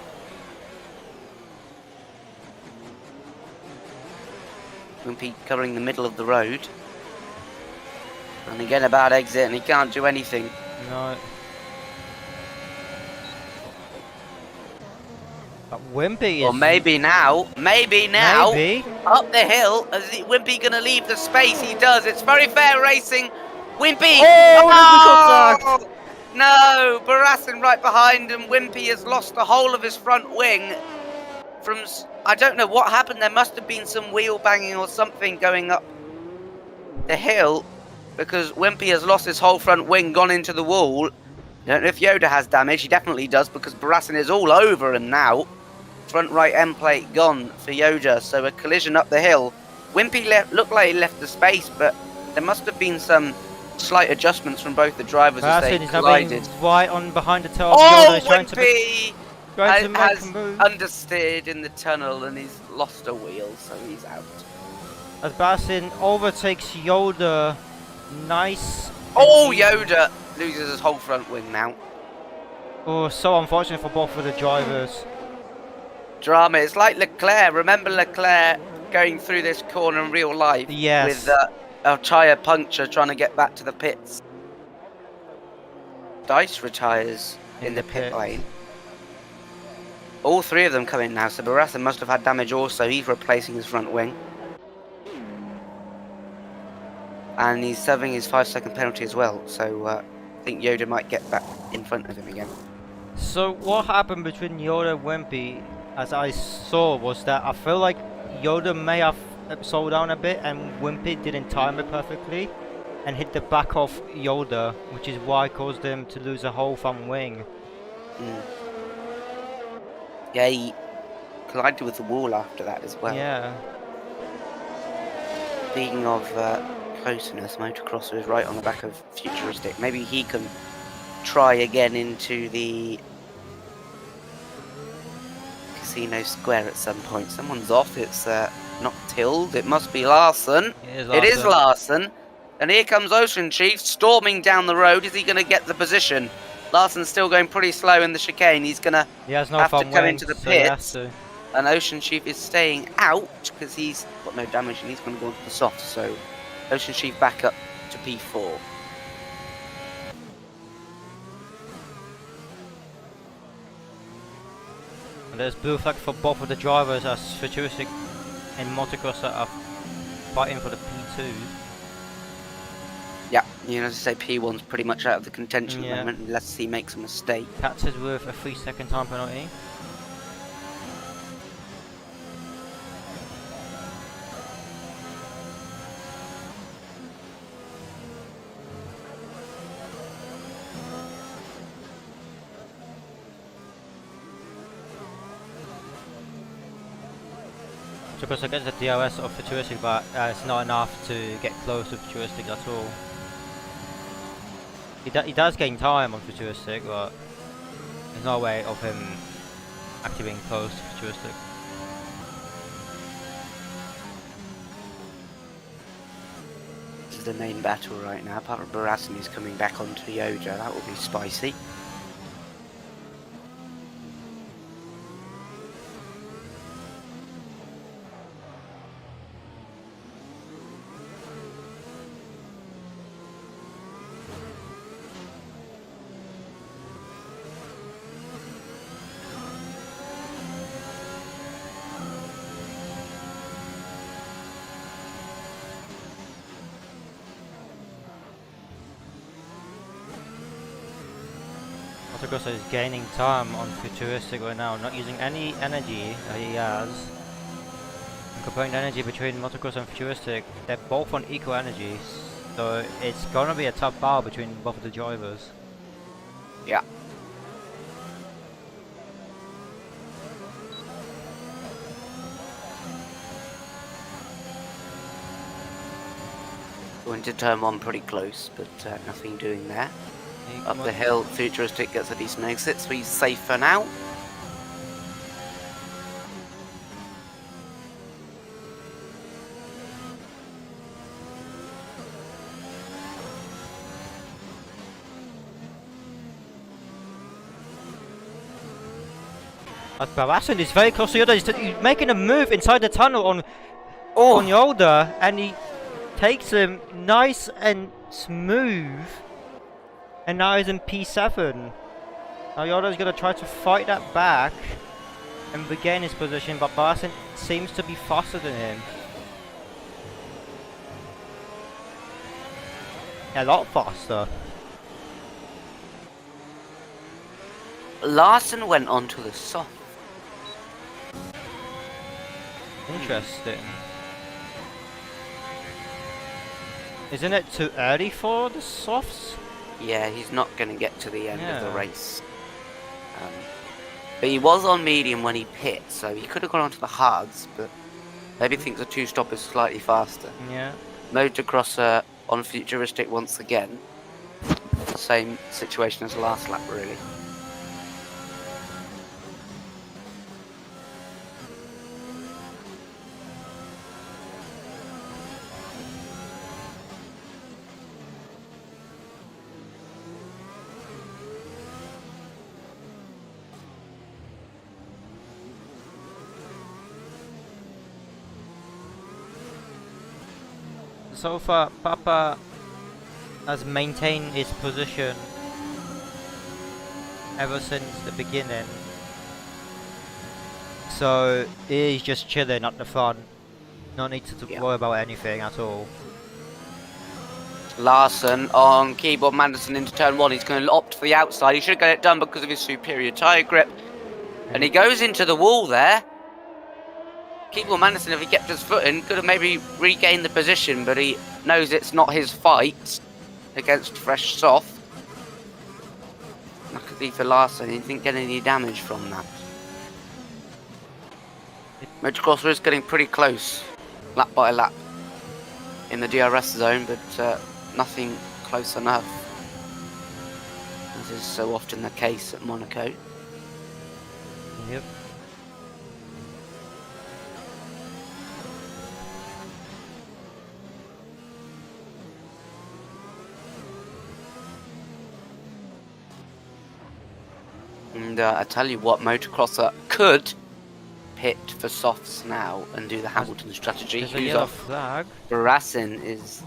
Wimpy covering the middle of the road. And again a bad exit and he can't do anything. No. But Wimpy is... Or maybe now, up the hill, is Wimpy going to leave the space? He does, it's very fair racing. Wimpy! Oh! No, Barassin right behind him. Wimpy has lost the whole of his front wing. I don't know what happened. There must have been some wheel banging or something going up the hill because Wimpy has lost his whole front wing, gone into the wall. I don't know if Yoda has damage. He definitely does because Barassin is all over him now. Front right end plate gone for Yoda. So a collision up the hill. Wimpy looked like he left the space, but there must have been some slight adjustments from both the drivers as they collided. Right on behind the tail. Oh, Wimpy has move. understeered in the tunnel and he's lost a wheel, so he's out. As Barassin overtakes Yoda, nice. Oh, Yoda loses his whole front wing now. Oh, so unfortunate for both of the drivers. Drama. It's like Leclerc. Remember Leclerc going through this corner in real life? Yes. With a tyre puncture trying to get back to the pits. Dice retires in the pit lane. All three of them come in now, so Barassin must have had damage also. He's replacing his front wing. And he's serving his 5-second penalty as well, so I think Yoda might get back in front of him again. So what happened between Yoda and Wimpy, as I saw, was that I feel like Yoda may have slowed down a bit and Wimpy didn't time it perfectly and hit the back of Yoda, which is why caused him to lose a whole front wing. Yeah, he collided with the wall after that as well. Yeah. Speaking of closeness, Motocrosser is right on the back of Futuristic. Maybe he can try again into the Casino Square at some point. Someone's off. It's not Tild. It must be Larson. It is Larson. And here comes Ocean Chief storming down the road. Is he going to get the position? Larson's still going pretty slow in the chicane. He's going to have to come into the pits. And Ocean Chief is staying out because he's got no damage and he's going to go into the soft. So Ocean Chief back up to P4. And there's blue flag for both of the drivers as Futuristic and Motocrosser are fighting for the P2. Yeah, you know, as I say, P1's pretty much out of the contention at the moment unless he makes a mistake. Catches with a 3-second time penalty. Because against the DRS of Futuristic, but it's not enough to get close to Futuristic at all. He does gain time on Futuristic, but there's no way of him actually being close to Futuristic. This is the main battle right now. Apart from Barassin is coming back onto Yoda. That will be spicy. Motocross is gaining time on Futuristic right now, not using any energy that he has. And comparing the energy between Motocross and Futuristic, they're both on equal energy, so it's gonna be a tough battle between both of the drivers. Yeah. Going to turn 1 pretty close, but nothing doing there. Up the hill, Futuristic gets a decent exit, so he's safe for now. Barasan is very close to Yoda. He's making a move inside the tunnel on Yoda, and he takes him nice and smooth. And now he's in P7. Now Yoda's going to try to fight that back and regain his position, but Barasan seems to be faster than him. A lot faster. Larson went on to the soft. Interesting. Isn't it too early for the softs? Yeah, he's not going to get to the end of the race. But he was on medium when he pit, so he could have gone on to the hards, but maybe thinks the 2-stop is slightly faster. Yeah. Motocrosser on Futuristic once again. Same situation as last lap, really. So far, Papa has maintained his position ever since the beginning. So he's just chilling at the front. No need to worry about anything at all. Larson on keyboard Manderson into turn 1. He's going to opt for the outside. He should have got it done because of his superior tyre grip. And he goes into the wall there. Keyboard Manderson, if he kept his foot in, could have maybe regained the position, but he knows it's not his fight against fresh soft. Luckily for Larson, he didn't get any damage from that. Motocrosser is getting pretty close, lap by lap, in the DRS zone, but nothing close enough, as is so often the case at Monaco. Yep. And I tell you what, Motocrosser could pit for softs now and do the Hamilton strategy. There's a yellow flag. Barasan is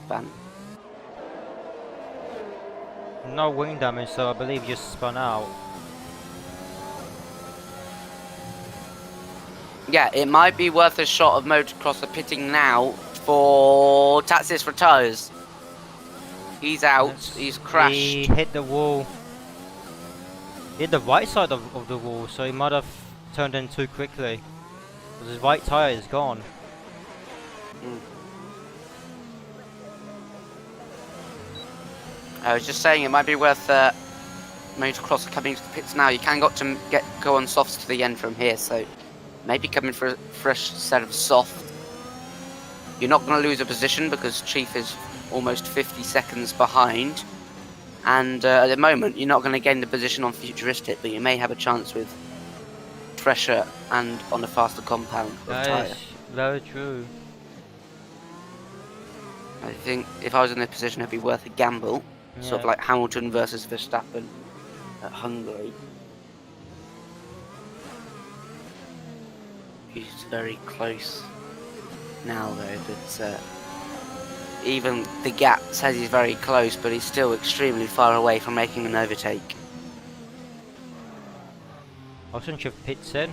banned. No wing damage, so I believe just spun out. Yeah, it might be worth a shot of Motocrosser pitting now for Tatsis for tyres. He's out, he's crashed. He hit the wall. Hit the right side of the wall, so he might have turned in too quickly. Because his right tyre is gone. I was just saying it might be worth Motocrosser coming to the pits now. You can go on softs to the end from here, so maybe coming for a fresh set of soft. You're not going to lose a position because Chief is almost 50 seconds behind. And at the moment, you're not going to gain the position on Futuristic, but you may have a chance with fresher and on a faster compound of tyre. That is very true. I think if I was in this position, it'd be worth a gamble. Yeah. Sort of like Hamilton versus Verstappen at Hungary. He's very close now, though, but even the gap says he's very close, but he's still extremely far away from making an overtake. Oceanship pits in.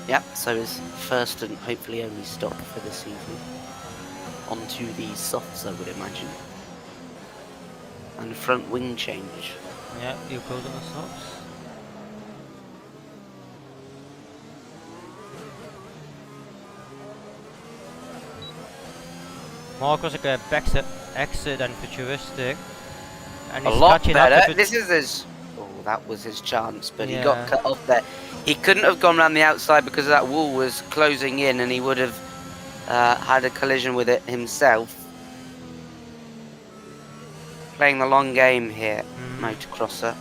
Yep, so his first and hopefully only stop for the season. Onto the softs, I would imagine. And front wing change. Yeah, you close on the softs. Marco's a exit and futuristic. And A he's lot catching up better. to This is his... Oh, that was his chance, but he Yeah. got cut off there. He couldn't have gone around the outside because that wall was closing in and he would have had a collision with it himself. Playing the long game here, motocrosser.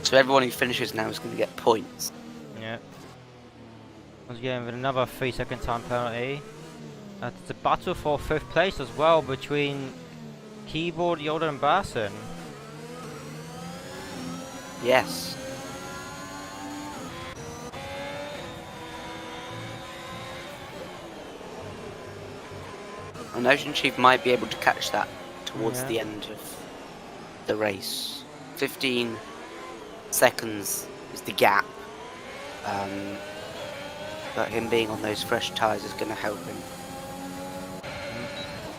So everyone who finishes now is going to get points. Yeah. Once again with another 3-second time penalty. It's a battle for 5th place as well between Keyboard, Yoda and Basson. Yes. And Ocean Chief might be able to catch that towards the end of the race. 15 seconds is the gap. But him being on those fresh tyres is going to help him.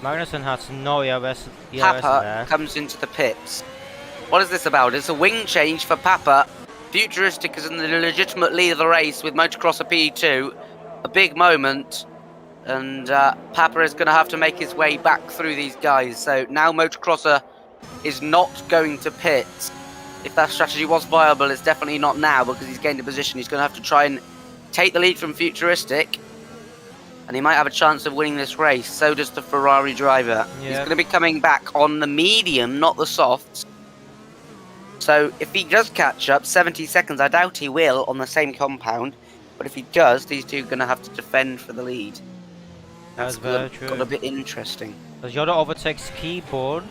Magnussen has no ERS Papa there. comes into the pits. What is this about? It's a wing change for Papa. Futuristic is in the legitimate lead of the race with Motocrosser P2. A big moment. And Papa is going to have to make his way back through these guys. So now Motocrosser is not going to pit. If that strategy was viable, it's definitely not now because he's gained a position. He's going to have to try and take the lead from Futuristic. And he might have a chance of winning this race. So does the Ferrari driver. Yeah. He's going to be coming back on the medium, not the softs. So if he does catch up, 70 seconds, I doubt he will on the same compound. But if he does, these two are going to have to defend for the lead. That's very true. Got a bit interesting. As Yoda overtakes Keyboard.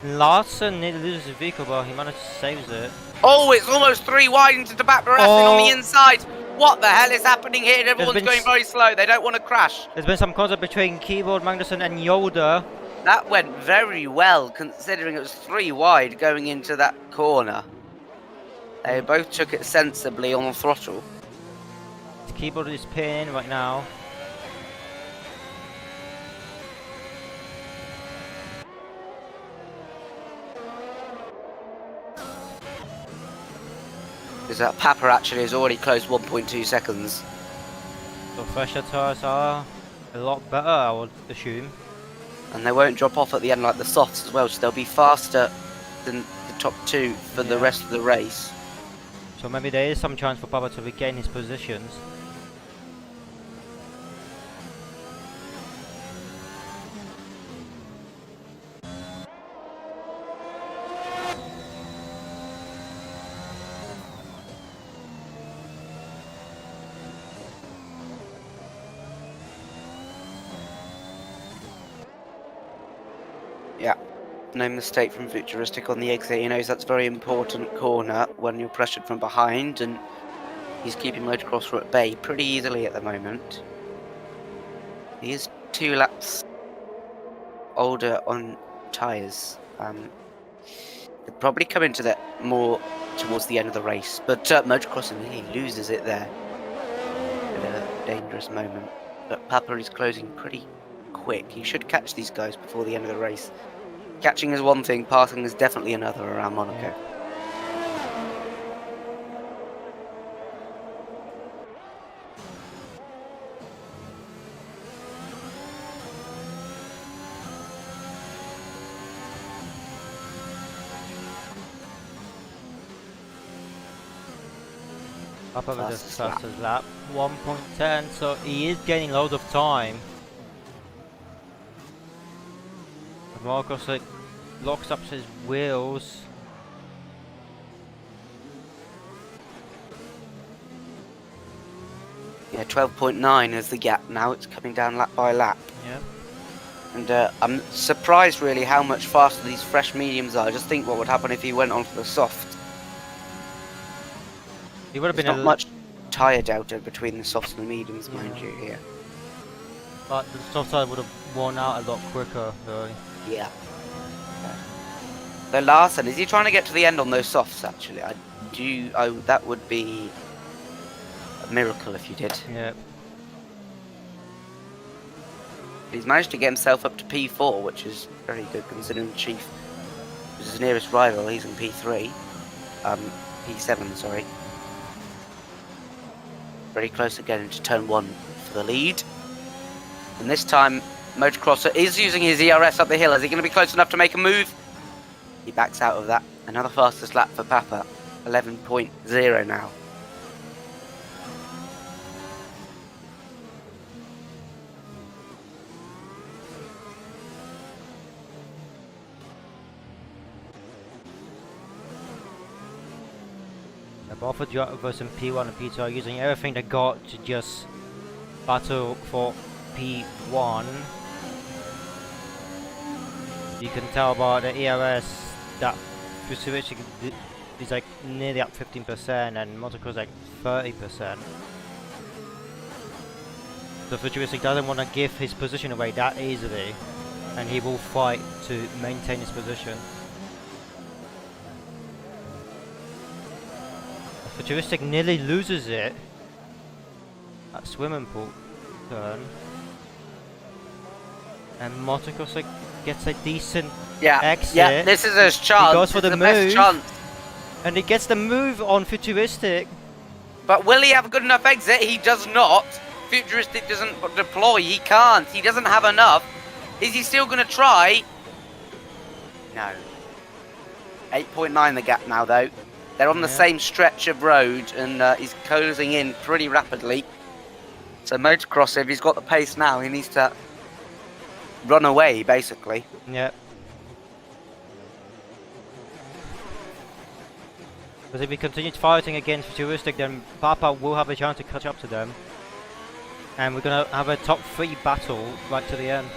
Larson nearly loses his vehicle, but he managed to save it. Oh, it's almost 3 wide into the back, Barassin on the inside. What the hell is happening here? Everyone's going very slow. They don't want to crash. There's been some contact between Keyboard, Magnussen and Yoda. That went very well, considering it was 3 wide going into that corner. They both took it sensibly on the throttle. Keyboard is pinning right now. Because that Papa actually has already closed 1.2 seconds. So fresher tyres are a lot better, I would assume. And they won't drop off at the end like the softs as well, so they'll be faster than the top 2 for the rest of the race. So maybe there is some chance for Papa to regain his positions. Yeah, no mistake from Futuristic on the exit. He knows that's a very important corner when you're pressured from behind, and he's keeping Motocrosser at bay pretty easily at the moment. He is 2 laps older on tyres. They'll probably come into that more towards the end of the race, but Motocrosser nearly loses it there. A dangerous moment. But Papa is closing pretty quick. He should catch these guys before the end of the race. Catching is one thing, passing is definitely another around Monaco. Papa with the fastest lap, 1.10, so he is gaining loads of time. Marcos locks up his wheels. Yeah, 12.9 is the gap now. It's coming down lap by lap. Yeah. And I'm surprised really how much faster these fresh mediums are. Just think what would happen if he went onto the soft. He would have There's been not much tyre delta between the softs and the mediums, mind you, here. But the soft side would have worn out a lot quicker, though. Yeah. So Larson, is he trying to get to the end on those softs actually? That would be a miracle if you did. Yeah. He's managed to get himself up to P4, which is very good considering Chief is his nearest rival. He's in P3. P7, sorry. Very close to getting to turn 1 for the lead. And this time, Motocrosser is using his ERS up the hill. Is he going to be close enough to make a move? He backs out of that. Another fastest lap for Papa. 11.0 now. Both of drivers in P1 and P2 are using everything they got to just battle for P1. You can tell by the ERS that Futuristic is like nearly at 15% and Motocross like 30%. So Futuristic doesn't want to give his position away that easily, and he will fight to maintain his position. Futuristic nearly loses it at swimming pool turn, and Motocross gets a decent exit. Yeah, this is his chance. He goes for the move, best chance. and he gets the move on Futuristic. But will he have a good enough exit? He does not. Futuristic doesn't deploy. He can't. He doesn't have enough. Is he still going to try? No. 8.9 the gap now, though. They're on the same stretch of road, and he's closing in pretty rapidly. So Motocross, if he's got the pace now, he needs to run away, basically. Yep. Because if he continues fighting against Futuristic, then Papa will have a chance to catch up to them. And we're going to have a top 3 battle right to the end.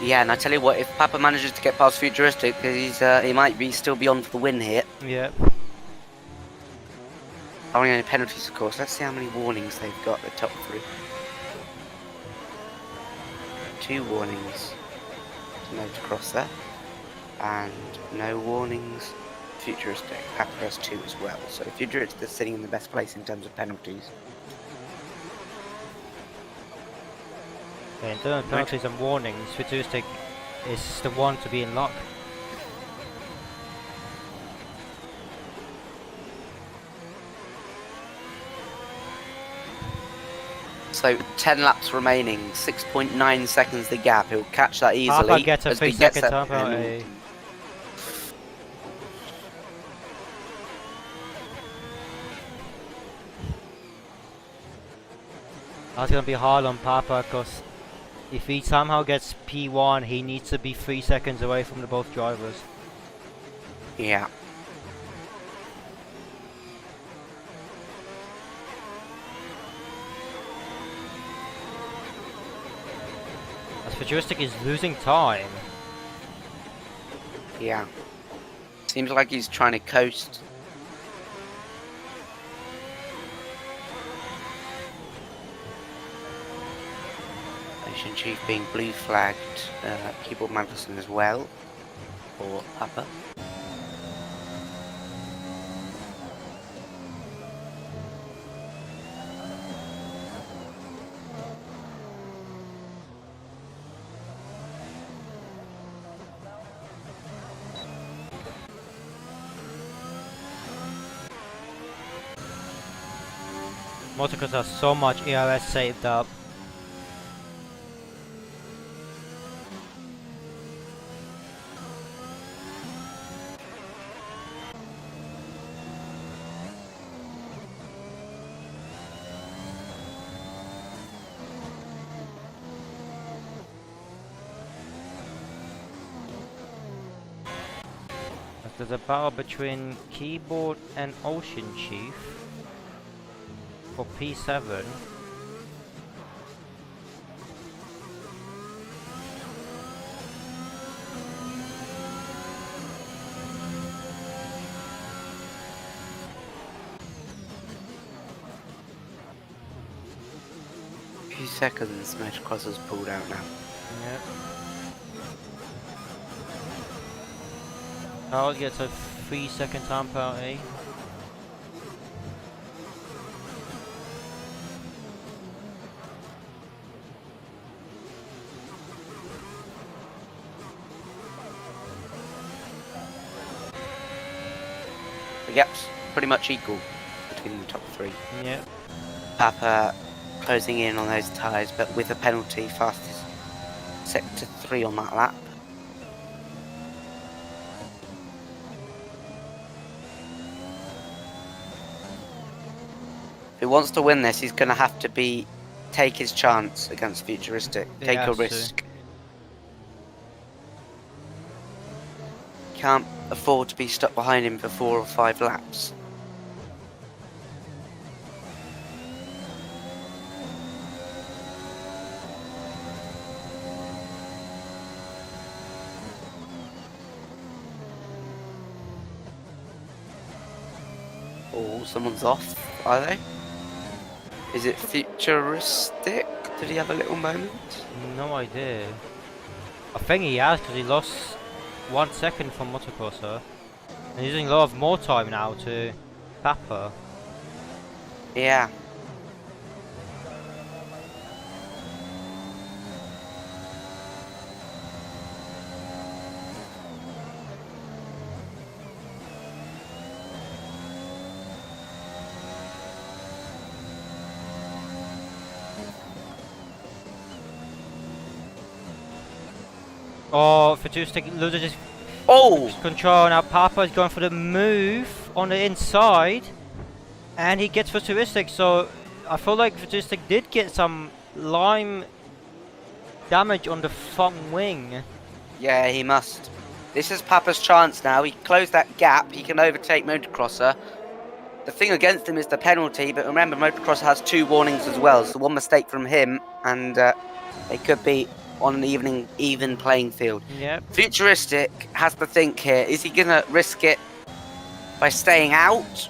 Yeah, and I tell you what, if Papa manages to get past Futuristic, he might be still be on for the win here. Yep. Only any penalties, of course. Let's see how many warnings they've got, the top 3. 2 warnings to Motocross there. And no warnings. Futuristic. Papa has 2 as well. So Futuristic is sitting in the best place in terms of penalties. Yeah, in terms of penalties and warnings, Futuristic is the one to be in luck. So 10 laps remaining, 6.9 seconds the gap. He'll catch that easily. Papa gets a 3-second time penalty. That's gonna be hard on Papa, because if he somehow gets P1, he needs to be 3 seconds away from the both drivers. Yeah. As Futuristic is losing time. Yeah. Seems like he's trying to coast. Nation Chief being blue flagged. Keyboard Magnussen as well. For Papa. Motocross has so much ERS saved up. There's a battle between Keyboard and Ocean Chief for P7. Few seconds, Motocross has pulled out now. Yep. Carl gets a 3-second time penalty. The gap's pretty much equal between the top 3. Yeah. Papa closing in on those tyres, but with a penalty, fastest sector 3 on that lap. If he wants to win this, he's going to have to take his chance against Futuristic. Take a risk. Can't afford to be stuck behind him for 4 or 5 laps. Oh, someone's off, are they? Is it Futuristic? Did he have a little moment? No idea. I think he has, because he lost 1 second from Motocrosser. And he's using a lot of more time now to Papa. Yeah. Oh, Futuristic loses his control. Now Papa's going for the move on the inside. And he gets Futuristic, so I feel like Futuristic did get some lime damage on the front wing. Yeah, he must. This is Papa's chance now. He closed that gap. He can overtake Motocrosser. The thing against him is the penalty, but remember, Motocrosser has 2 warnings as well. So 1 mistake from him, and they could be on an even playing field. Yep. Futuristic has to think here. Is he going to risk it by staying out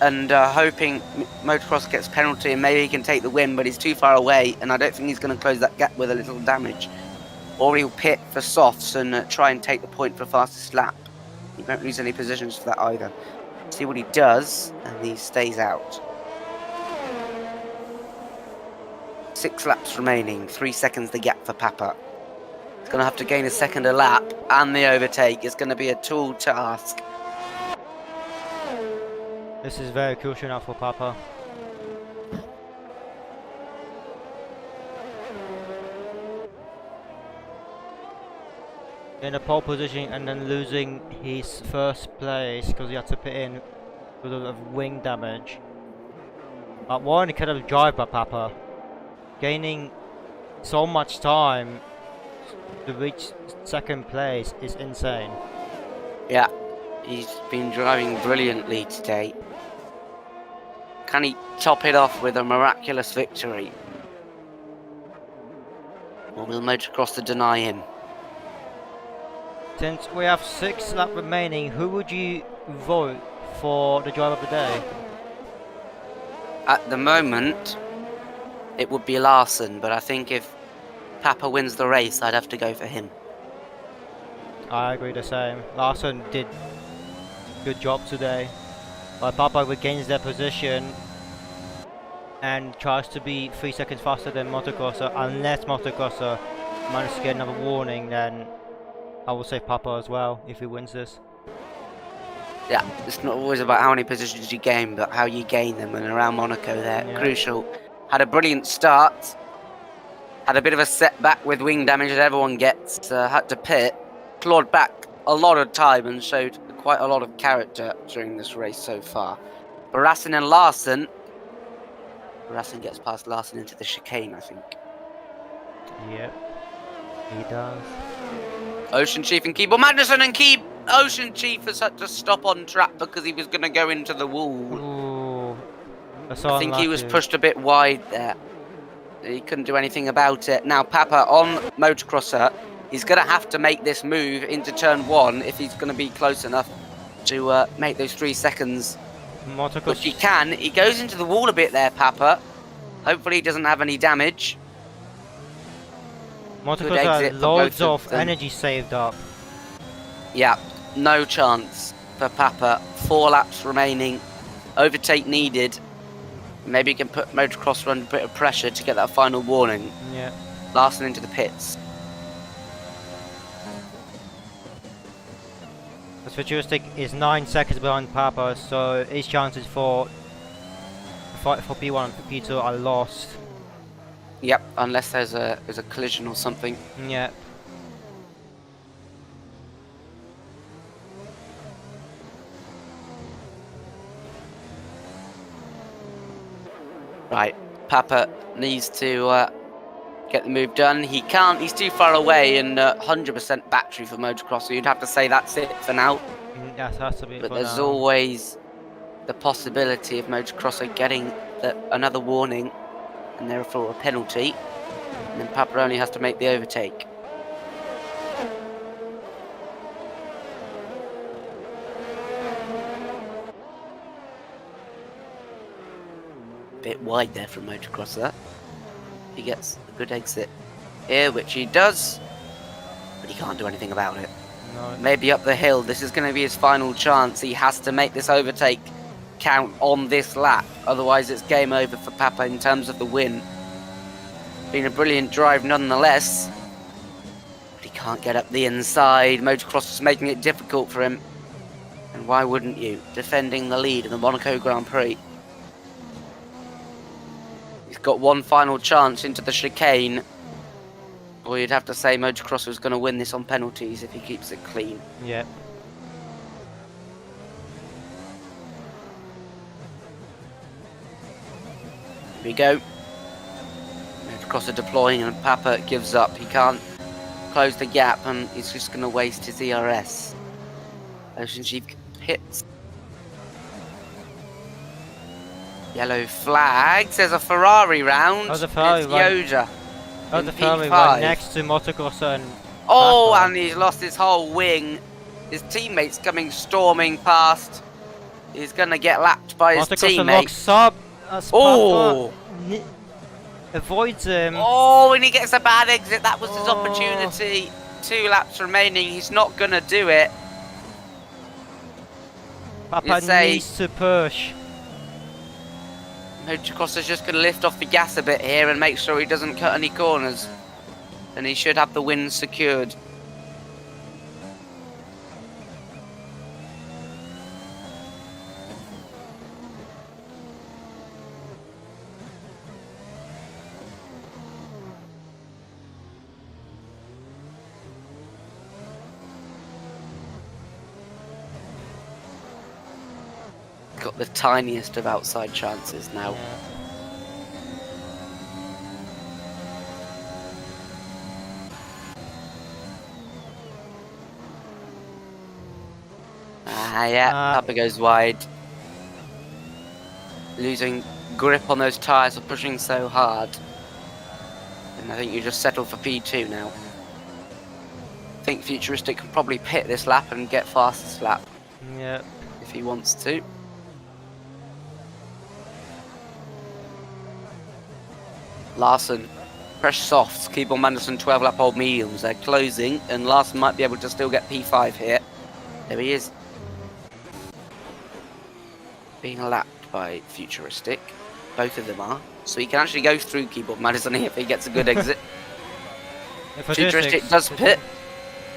and hoping Motocross gets penalty and maybe he can take the win, but he's too far away, and I don't think he's going to close that gap with a little damage. Or he'll pit for softs and try and take the point for fastest lap. He won't lose any positions for that either. See what he does, and he stays out. 6 laps remaining, 3 seconds the gap for Papa. He's going to have to gain a second a lap, and the overtake is going to be a tall task. This is very crucial now for Papa. In a pole position and then losing his first place because he had to pit in because of wing damage. But one kind of drive by Papa. Gaining so much time to reach second place is insane. Yeah, he's been driving brilliantly today. Can he top it off with a miraculous victory? Or will Motocrosser deny him? Since we have 6 laps remaining, who would you vote for the driver of the day? At the moment, it would be Larson, but I think if Papa wins the race, I'd have to go for him. I agree the same. Larson did good job today. But Papa regains their position and tries to be 3 seconds faster than Motocrosser. Unless Motocrosser manages to get another warning, then I will say Papa as well if he wins this. Yeah, it's not always about how many positions you gain, but how you gain them, and around Monaco they're crucial. Had a brilliant start. Had a bit of a setback with wing damage that everyone gets. Had to pit. Clawed back a lot of time and showed quite a lot of character during this race so far. Barassin and Larson. Barassin gets past Larson into the chicane, I think. Yep, he does. Ocean Chief and Keeble Magnussen and Ocean Chief has had to stop on track because he was going to go into the wall. Ooh, I think he was pushed a bit wide there. He couldn't do anything about it. Now Papa on Motocrosser. He's going to have to make this move into turn 1 if he's going to be close enough to make those 3 seconds. Which he can. He goes into the wall a bit there, Papa. Hopefully he doesn't have any damage. Motocrosser has loads of energy saved up. Yeah, no chance for Papa. 4 laps remaining. Overtake needed. Maybe he can put Motocrosser under a bit of pressure to get that final warning. Yeah. Larson into the pits. Because Futuristic is 9 seconds behind Papa, so his chances for P1 and for P2 are lost. Yep, unless there's a collision or something. Yeah. Right, Papa needs to get the move done. He can't, he's too far away, and 100% battery for motocross, so you'd have to say that's it for now. That has to be. But for there's now. always the possibility of motocrosser getting another warning and therefore a penalty, and then Papa only has to make the overtake. Bit wide there for a motocrosser. He gets a good exit here, which he does, but he can't do anything about it. No. Maybe up the hill, this is going to be his final chance. He has to make this overtake count on this lap, otherwise it's game over for Papa in terms of the win. Been a brilliant drive nonetheless, but he can't get up the inside. Motocross is making it difficult for him, and why wouldn't you? Defending the lead in the Monaco Grand Prix. He's got one final chance into the chicane. Or you'd have to say Motocross was going to win this on penalties if he keeps it clean. Yeah. Here we go. Motocross are deploying and Papa gives up. He can't close the gap and he's just going to waste his ERS. Ocean Chief hits. Yellow flags. There's a Ferrari round. Oh, the Ferrari it's right. Yoda. Oh, in the Ferrari P5. right next to Motocross and Oh, Papa. and he's lost his whole wing. His teammate's coming storming past. He's going to get lapped by his Motocross teammate. locks up as Oh. Papa avoids him. Oh, and he gets a bad exit. That was his Oh. opportunity. 2 laps remaining. He's not going to do it. Papa you say- needs to push. Motocross is just going to lift off the gas a bit here and make sure he doesn't cut any corners. And he should have the win secured. Got the tiniest of outside chances now. Yeah. Papa goes wide. Losing grip on those tyres for pushing so hard. And I think you just settle for P2 now. I think Futuristic can probably pit this lap and get fastest lap Yeah. if he wants to. Larson, fresh softs, keep on Manderson 12 lap old mediums. They're closing and Larson might be able to still get P5 here. There he is. Being lapped by Futuristic. Both of them are. So he can actually go through Keyboard Madison here if he gets a good exit. Futuristic does pit.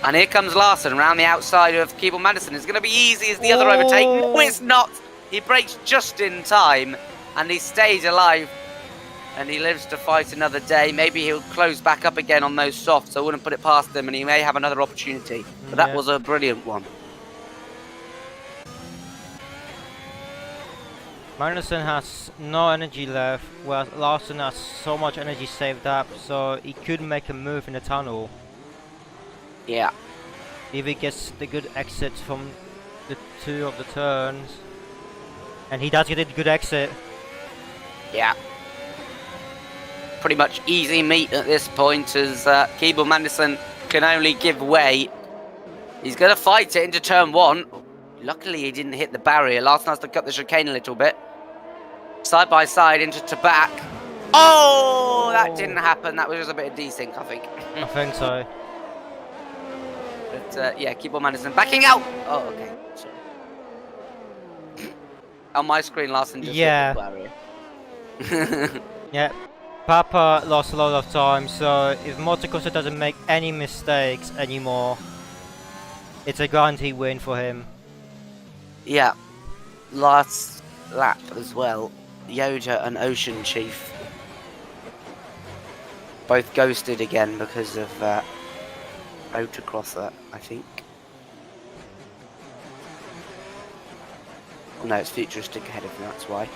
And here comes Larson around the outside of Keyboard Madison. It's going to be easy as the other overtake. No, it's not. He breaks just in time. And he stays alive. And he lives to fight another day. Maybe he'll close back up again on those softs. I wouldn't put it past him. And he may have another opportunity. But that was a brilliant one. Magnussen has no energy left, whereas Larson has so much energy saved up, so he could make a move in the tunnel. Yeah. If he gets the good exits from the 2 of the turns. And he does get a good exit. Yeah. Pretty much easy meat at this point as Keyboard Madison can only give way. He's going to fight it into turn 1. Luckily he didn't hit the barrier. Larson has to cut the chicane a little bit. Side by side into to back. Oh, that didn't happen. That was just a bit of desync, I think. I think so. But yeah, Keyboard Madison backing out. Oh, okay. Sorry. On my screen, Larson just hit the barrier. Yeah. Papa lost a lot of time, so if Motocross doesn't make any mistakes anymore, it's a guaranteed win for him. Yeah, last lap as well. Yoda and Ocean Chief both ghosted again because of autocrosser, I think. Oh, no, it's futuristic ahead of them, that's why.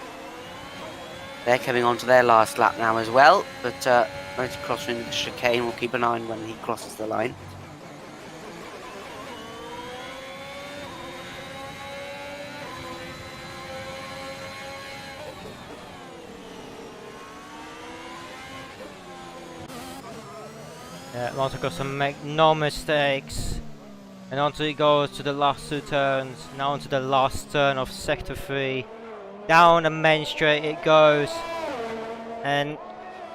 They're coming on to their last lap now as well, but motocrosser in the chicane will keep an eye on when he crosses the line. Yeah, motocrosser make no mistakes. And on he goes to the last 2 turns. Now onto the last turn of sector 3. Down the main straight it goes. And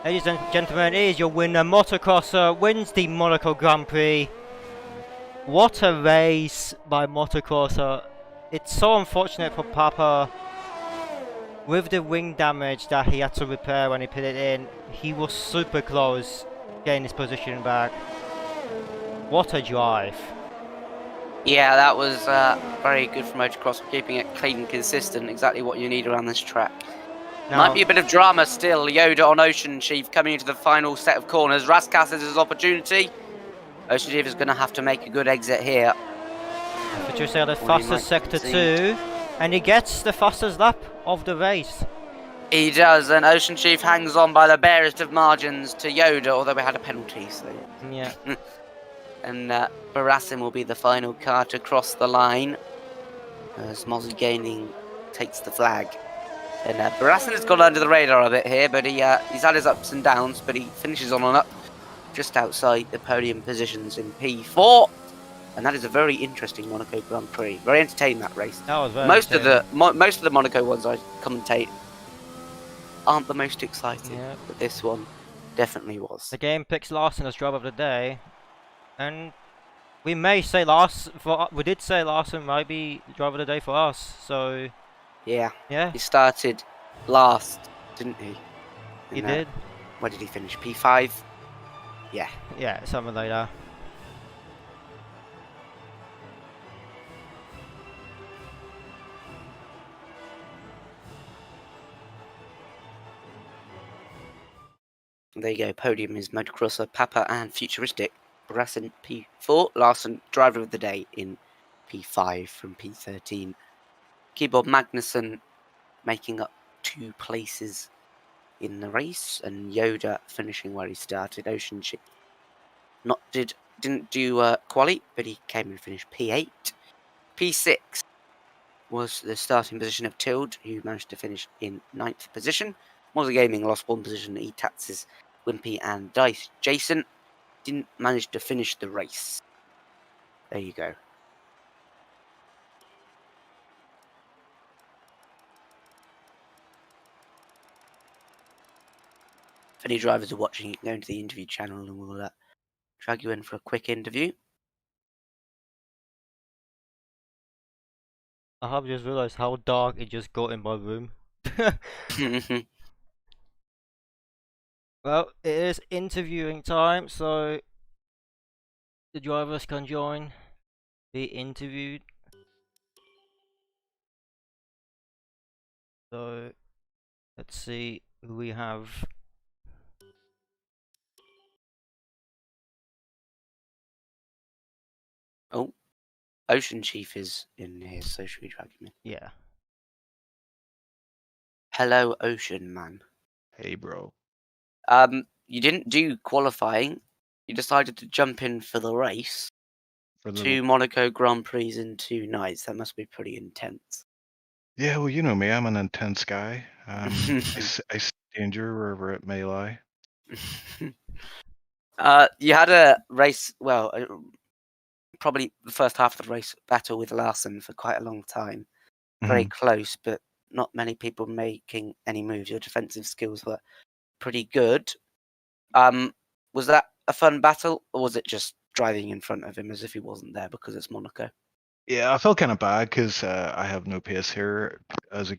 ladies and gentlemen, here's your winner. Motocrosser wins the Monaco Grand Prix. What a race by Motocrosser. It's so unfortunate for Papa. With the wing damage that he had to repair when he put it in, he was super close getting his position back. What a drive. Yeah, that was very good for motocross, keeping it clean and consistent, exactly what you need around this track. Now, Might be a bit of drama still. Yoda on Ocean Chief coming into the final set of corners. Raskas has his opportunity. Ocean Chief is going to have to make a good exit here. Patricia the fastest sector 2, and he gets the fastest lap of the race. He does, and Ocean Chief hangs on by the barest of margins to Yoda, although we had a penalty, so... Yeah. And Barassin will be the final car to cross the line, as Mozzie Gaining takes the flag. And Barassin has gone under the radar a bit here, but he's had his ups and downs, but he finishes on an up just outside the podium positions in P4. And that is a very interesting Monaco Grand Prix. Very entertaining, that race. That was very most of the Monaco ones I commentate aren't the most exciting, yeah. but this one definitely was. The game picks Larson as driver of the day, and we may say we did say Larson might be driver of the day for us. So Yeah. yeah, He started last, didn't he? he did. Where did he finish? P5? Yeah. Yeah, something like that. There you go. Podium is motocrosser, Papa, and futuristic. Barassin P4. Larson, driver of the day in P5 from P13. Keyboard Magnussen making up 2 places in the race, and Yoda finishing where he started. Ocean Chief didn't do quali, but he came and finished P8. P6 was the starting position of Tilde, who managed to finish in 9th position. Mozzie Gaming lost 1 position. Etatz's Wimpy and Dice Jason didn't manage to finish the race. There you go. If any drivers are watching, you can go into the interview channel and we'll drag you in for a quick interview. I have just realized how dark it just got in my room. Well, it is interviewing time, so the drivers can join, be interviewed. So let's see who we have. Oh, Ocean Chief is in here, so should we drag him in? Yeah. Hello, Ocean Man. Hey, bro. You didn't do qualifying. You decided to jump in for the race. For the 2 Monaco Grand Prix in 2 nights. That must be pretty intense. Yeah, well, you know me. I'm an intense guy. I see danger wherever it may lie. You had a race, well, probably the first half of the race battle with Larson for quite a long time. Very close, but not many people making any moves. Your defensive skills were pretty good. Was that a fun battle, or was it just driving in front of him as if he wasn't there because it's Monaco? Yeah, I felt kind of bad because I have no pace here. As you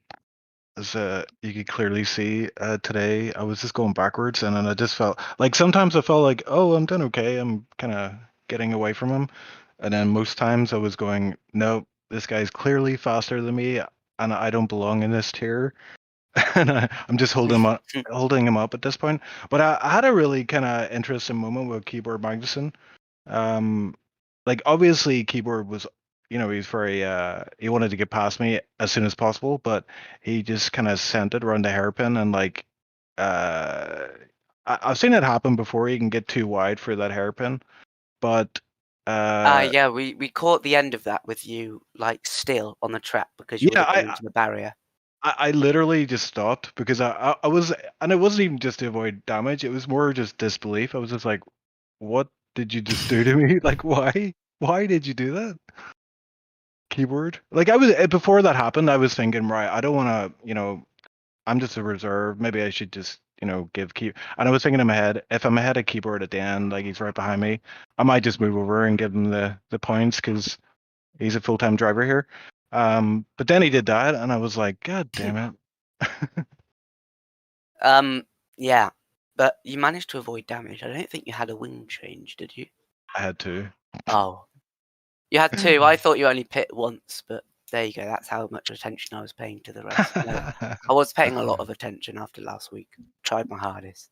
could clearly see today, I was just going backwards, and then I just felt like sometimes I felt like, oh, I'm done okay. I'm kind of getting away from him. And then most times I was going, no, this guy's clearly faster than me, and I don't belong in this tier. And I'm just holding him up at this point. But I had a really kind of interesting moment with Keyboard Magnuson. Like obviously Keyboard was, he's very he wanted to get past me as soon as possible, but he just kind of sent it around the hairpin, and like I've seen it happen before. You can get too wide for that hairpin, but yeah, we caught the end of that with you, like, still on the track because you would have gone into the barrier. I literally just stopped because I was, and it wasn't even just to avoid damage. It was more just disbelief. I was just like, what did you just do to me? Like, why? Why did you do that? Keyboard. Like I was, before that happened, I was thinking, right, I don't want to, I'm just a reserve. Maybe I should just, give key. And I was thinking in my head, if I'm ahead of Keyboard at the end, like he's right behind me, I might just move over and give him the points because he's a full-time driver here. But then he did that, and I was like, God damn it. Yeah, but you managed to avoid damage. I don't think you had a wing change, did you? I had to. Oh, you had two. I thought you only pit once, but there you go. That's how much attention I was paying to the rest. No, I was paying a lot of attention after last week. Tried my hardest.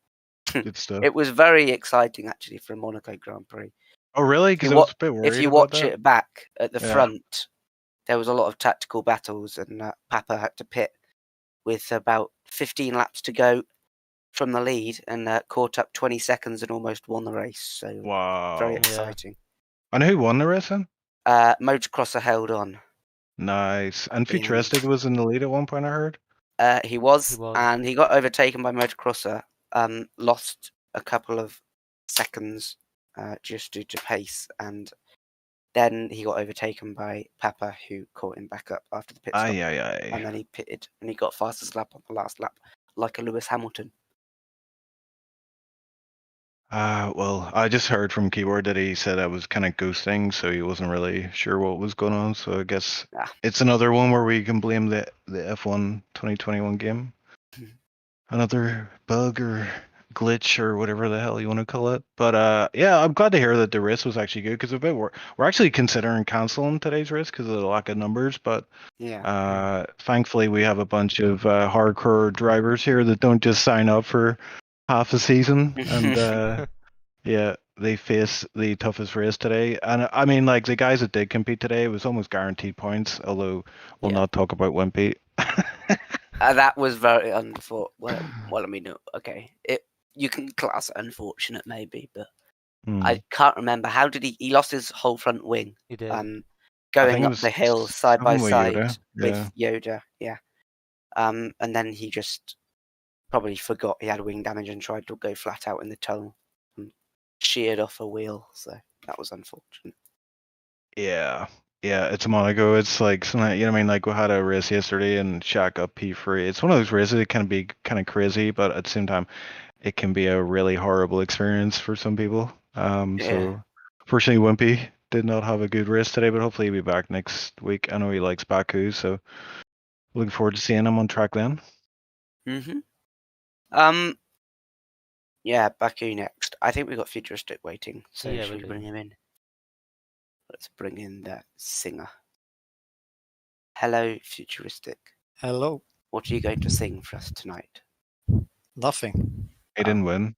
Good stuff. It was very exciting, actually, for a Monaco Grand Prix. Oh, really? Because I was a bit worried. If you about watch that. it back at the front, there was a lot of tactical battles, and Papa had to pit with about 15 laps to go from the lead, and caught up 20 seconds and almost won the race. So Wow. very exciting. And who won the race then? Motocrosser held on. Nice. And Futuristic was in the lead at one point, I heard. He was, and he got overtaken by Motocrosser. Lost a couple of seconds just due to pace, and then he got overtaken by Papa, who caught him back up after the pit stop. And then he pitted, and he got fastest lap on the last lap, like a Lewis Hamilton. Well, I just heard from Keyboard that he said I was kind of ghosting, so he wasn't really sure what was going on. So I guess it's another one where we can blame the F1 2021 game. Another bug or glitch or whatever the hell you want to call it. But yeah, I'm glad to hear that the race was actually good, because we're actually considering canceling today's race because of the lack of numbers. But thankfully we have a bunch of hardcore drivers here that don't just sign up for half a season, and yeah, they face the toughest race today. And I mean, like, the guys that did compete today, it was almost guaranteed points, although we'll not talk about Wimpy. That was very unfortunate. Well, I mean, okay, you can class it unfortunate maybe, but I can't remember. How did he lost his whole front wing? He did. Going up the hill side by side with Yoda, and then he just probably forgot he had wing damage and tried to go flat out in the tunnel and sheared off a wheel. So that was unfortunate. Yeah, it's Monaco. It's like something, you know what I mean? Like, we had a race yesterday and Shaq up P3. It's one of those races that can be kind of crazy, but at the same time, it can be a really horrible experience for some people. So fortunately, Wimpy did not have a good race today, but hopefully he'll be back next week. I know he likes Baku, so looking forward to seeing him on track then. Yeah, Baku next. I think we've got Futuristic waiting, so should we bring him in? Let's bring in the singer. Hello, Futuristic. Hello. What are you going to sing for us tonight? Nothing. He didn't win.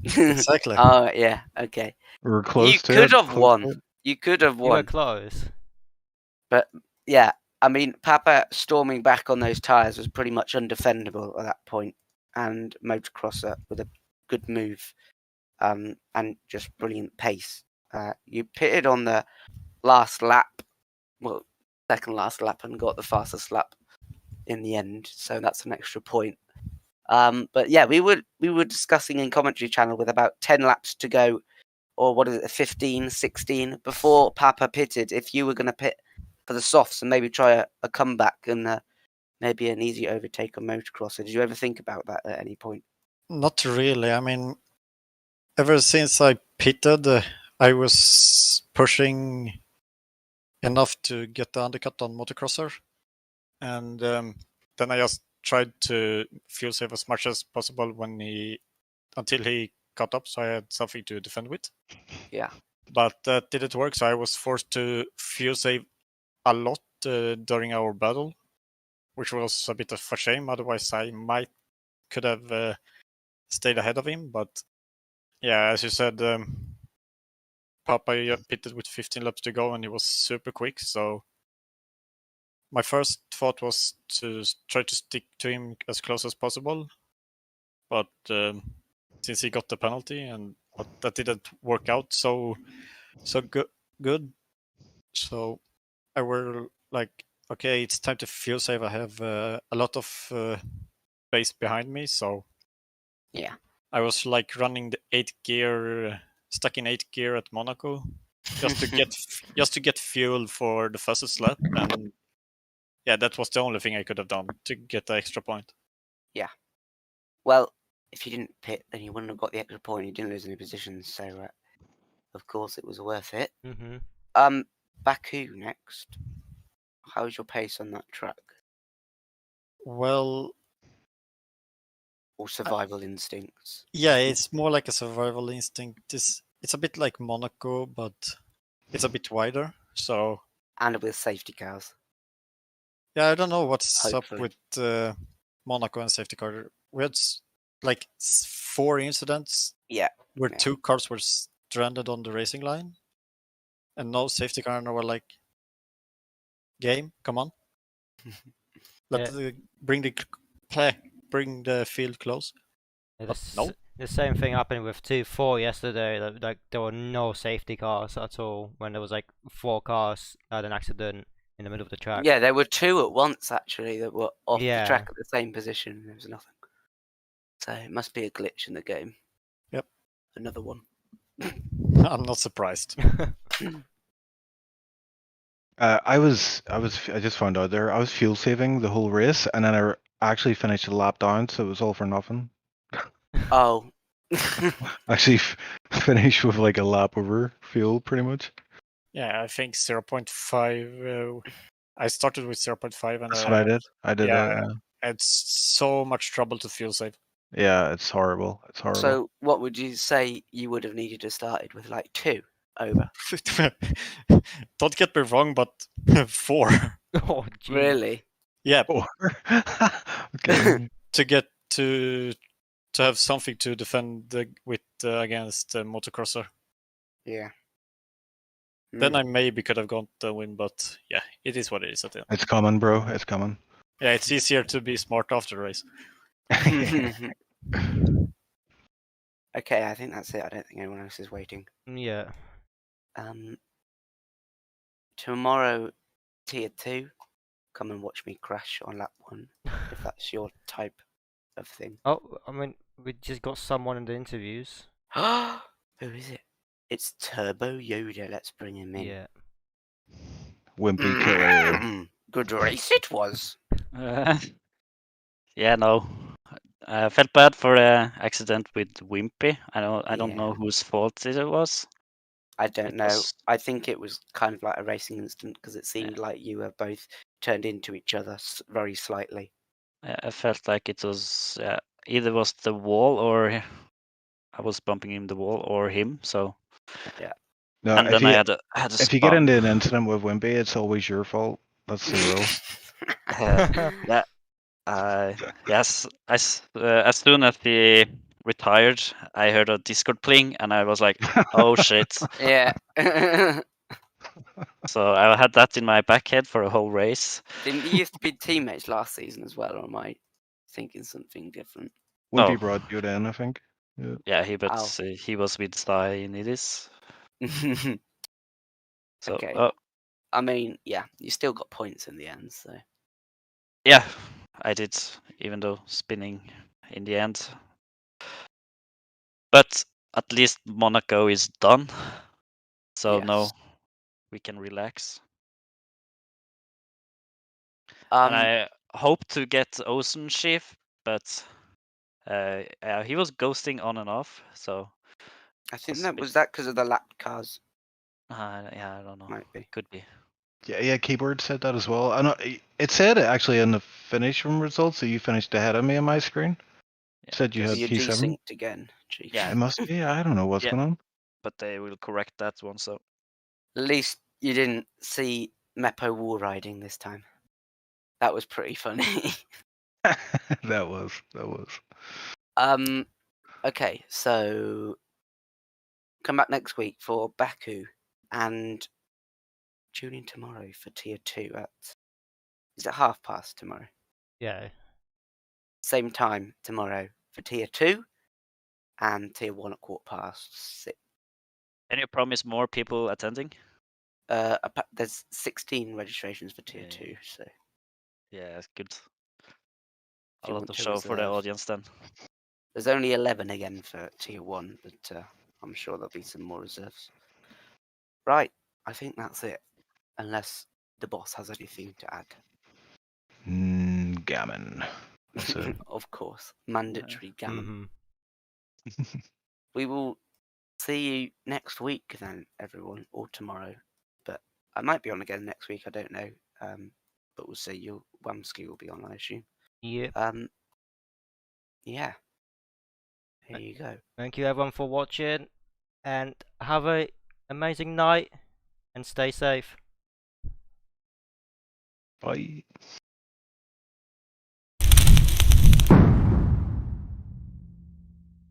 Exactly. Oh, yeah, okay. We were close you to could it. have won. You could have You were won. close. But, yeah, I mean, Papa storming back on those tyres was pretty much undefendable at that point, and Motocrosser with a good move and just brilliant pace. You pitted on the last lap, well, second last lap, and got the fastest lap in the end, so that's an extra point. But yeah, we were discussing in commentary channel with about 10 laps to go, or what is it, 15, 16, before Papa pitted, if you were going to pit for the softs and maybe try a comeback and maybe an easy overtake on Motocrosser. Did you ever think about that at any point? Not really. I mean, ever since I pitted, I was pushing enough to get the undercut on Motocrosser. And then I just tried to fuel save as much as possible until he caught up, so I had something to defend with. Yeah. but that didn't work. So I was forced to fuel save a lot during our battle, which was a bit of a shame. Otherwise, I could have stayed ahead of him. But yeah, as you said, Papa pitted with 15 laps to go, and he was super quick. So my first thought was to try to stick to him as close as possible. But since he got the penalty, and that didn't work out so good, so I were like, okay, it's time to fuel save. I have a lot of space behind me, so Yeah. I was like running the 8th gear, stuck in 8th gear at Monaco, just to get fuel for the fastest lap, and yeah, that was the only thing I could have done to get the extra point. Yeah. Well, if you didn't pit, then you wouldn't have got the extra point. You didn't lose any positions, so of course it was worth it. Baku next. How's your pace on that track? Well, Or survival instincts? yeah, it's more like a survival instinct. It's a bit like Monaco, but it's a bit wider. So And with safety cars. yeah, I don't know what's Hopefully. up with Monaco and safety car. We had like 4 incidents. Yeah. Where Yeah. 2 cars were stranded on the racing line, and no safety car, and we were like, game, come on, bring the field close. No. The same thing happened with 2-4 yesterday. Like there were no safety cars at all when there was like 4 cars had an accident in the middle of the track. Yeah, there were 2 at once actually that were off Yeah. the track at the same position. There was nothing. So it must be a glitch in the game. Yep. Another one. I'm not surprised. I just found out there. I was fuel saving the whole race, and then I actually finished a lap down, so it was all for nothing. Oh. Actually, finished with like a lap over fuel, pretty much. Yeah, I think 0.5. I started with 0.5, and That's what I did. I did that. Yeah. It's so much trouble to fuel save. Yeah, it's horrible. It's horrible. So what would you say you would have needed to started with, like 2 over? Don't get me wrong, but 4. Oh, geez. Really? Yeah. 4. Okay. To get to have something to defend with against motocrosser. Yeah. Then I maybe could have gone the win, but yeah, it is what it is at the end. It's coming, bro. It's coming. Yeah, it's easier to be smart after the race. Okay, I think that's it. I don't think anyone else is waiting. Yeah. Tomorrow, Tier 2. Come and watch me crash on lap 1, if that's your type of thing. Oh, I mean, we just got someone in the interviews. Who is it? It's Turbo Yoda. Let's bring him in. Yeah. Wimpy killer. Good race it was. Yeah, no. I felt bad for the accident with Wimpy. I don't know whose fault it was. I don't know. I think it was kind of like a racing incident because it seemed like you were both turned into each other very slightly. I felt like it was either was the wall or I was bumping in the wall or him. So yeah. No, and then I had a if you get into an incident with Wimpy, it's always your fault. That's the rule. Yes. As soon as he retired, I heard a Discord pling, and I was like, "Oh shit!" Yeah. So I had that in my back head for a whole race. Didn't you used to be teammates last season as well, or am I thinking something different? Wimpy brought you in, I think. Yeah, he was with Sty in Idis. So, okay. I mean, yeah, you still got points in the end, so. Yeah, I did, even though spinning in the end. But at least Monaco is done. So now we can relax. And I hope to get Ocean Chief, but he was ghosting on and off. So I think that was because of the lap cars. Yeah, I don't know. Might be. Could be. Yeah, Keyboard said that as well. I know it said it actually in the finish room results that you finished ahead of me on my screen. It said you had You're P7. desynced again. Chief. Yeah, it must be. I don't know what's going on. but they will correct that one. So At least you didn't see Meppo wall riding this time. That was pretty funny. That was. Okay, so come back next week for Baku and tune in tomorrow for Tier 2 at, is it past tomorrow? Yeah. Same time tomorrow for Tier 2 and Tier 1 at 6:15. can you promise more people attending? There's 16 registrations for Tier Yeah. 2, so Yeah, good. you A lot want of to show for the reserve. audience then. there's only 11 again for Tier 1, but I'm sure there'll be some more reserves. Right, I think that's it. Unless the boss has anything to add. Gammon. That's it. Of course, mandatory gammon. Mm-hmm. We will see you next week then, everyone, or tomorrow. But I might be on again next week, I don't know. But we'll see. Your Wamsky will be on, I assume. Yep. Yeah. Here you go. Thank you everyone for watching, and have a amazing night, and stay safe. Bye.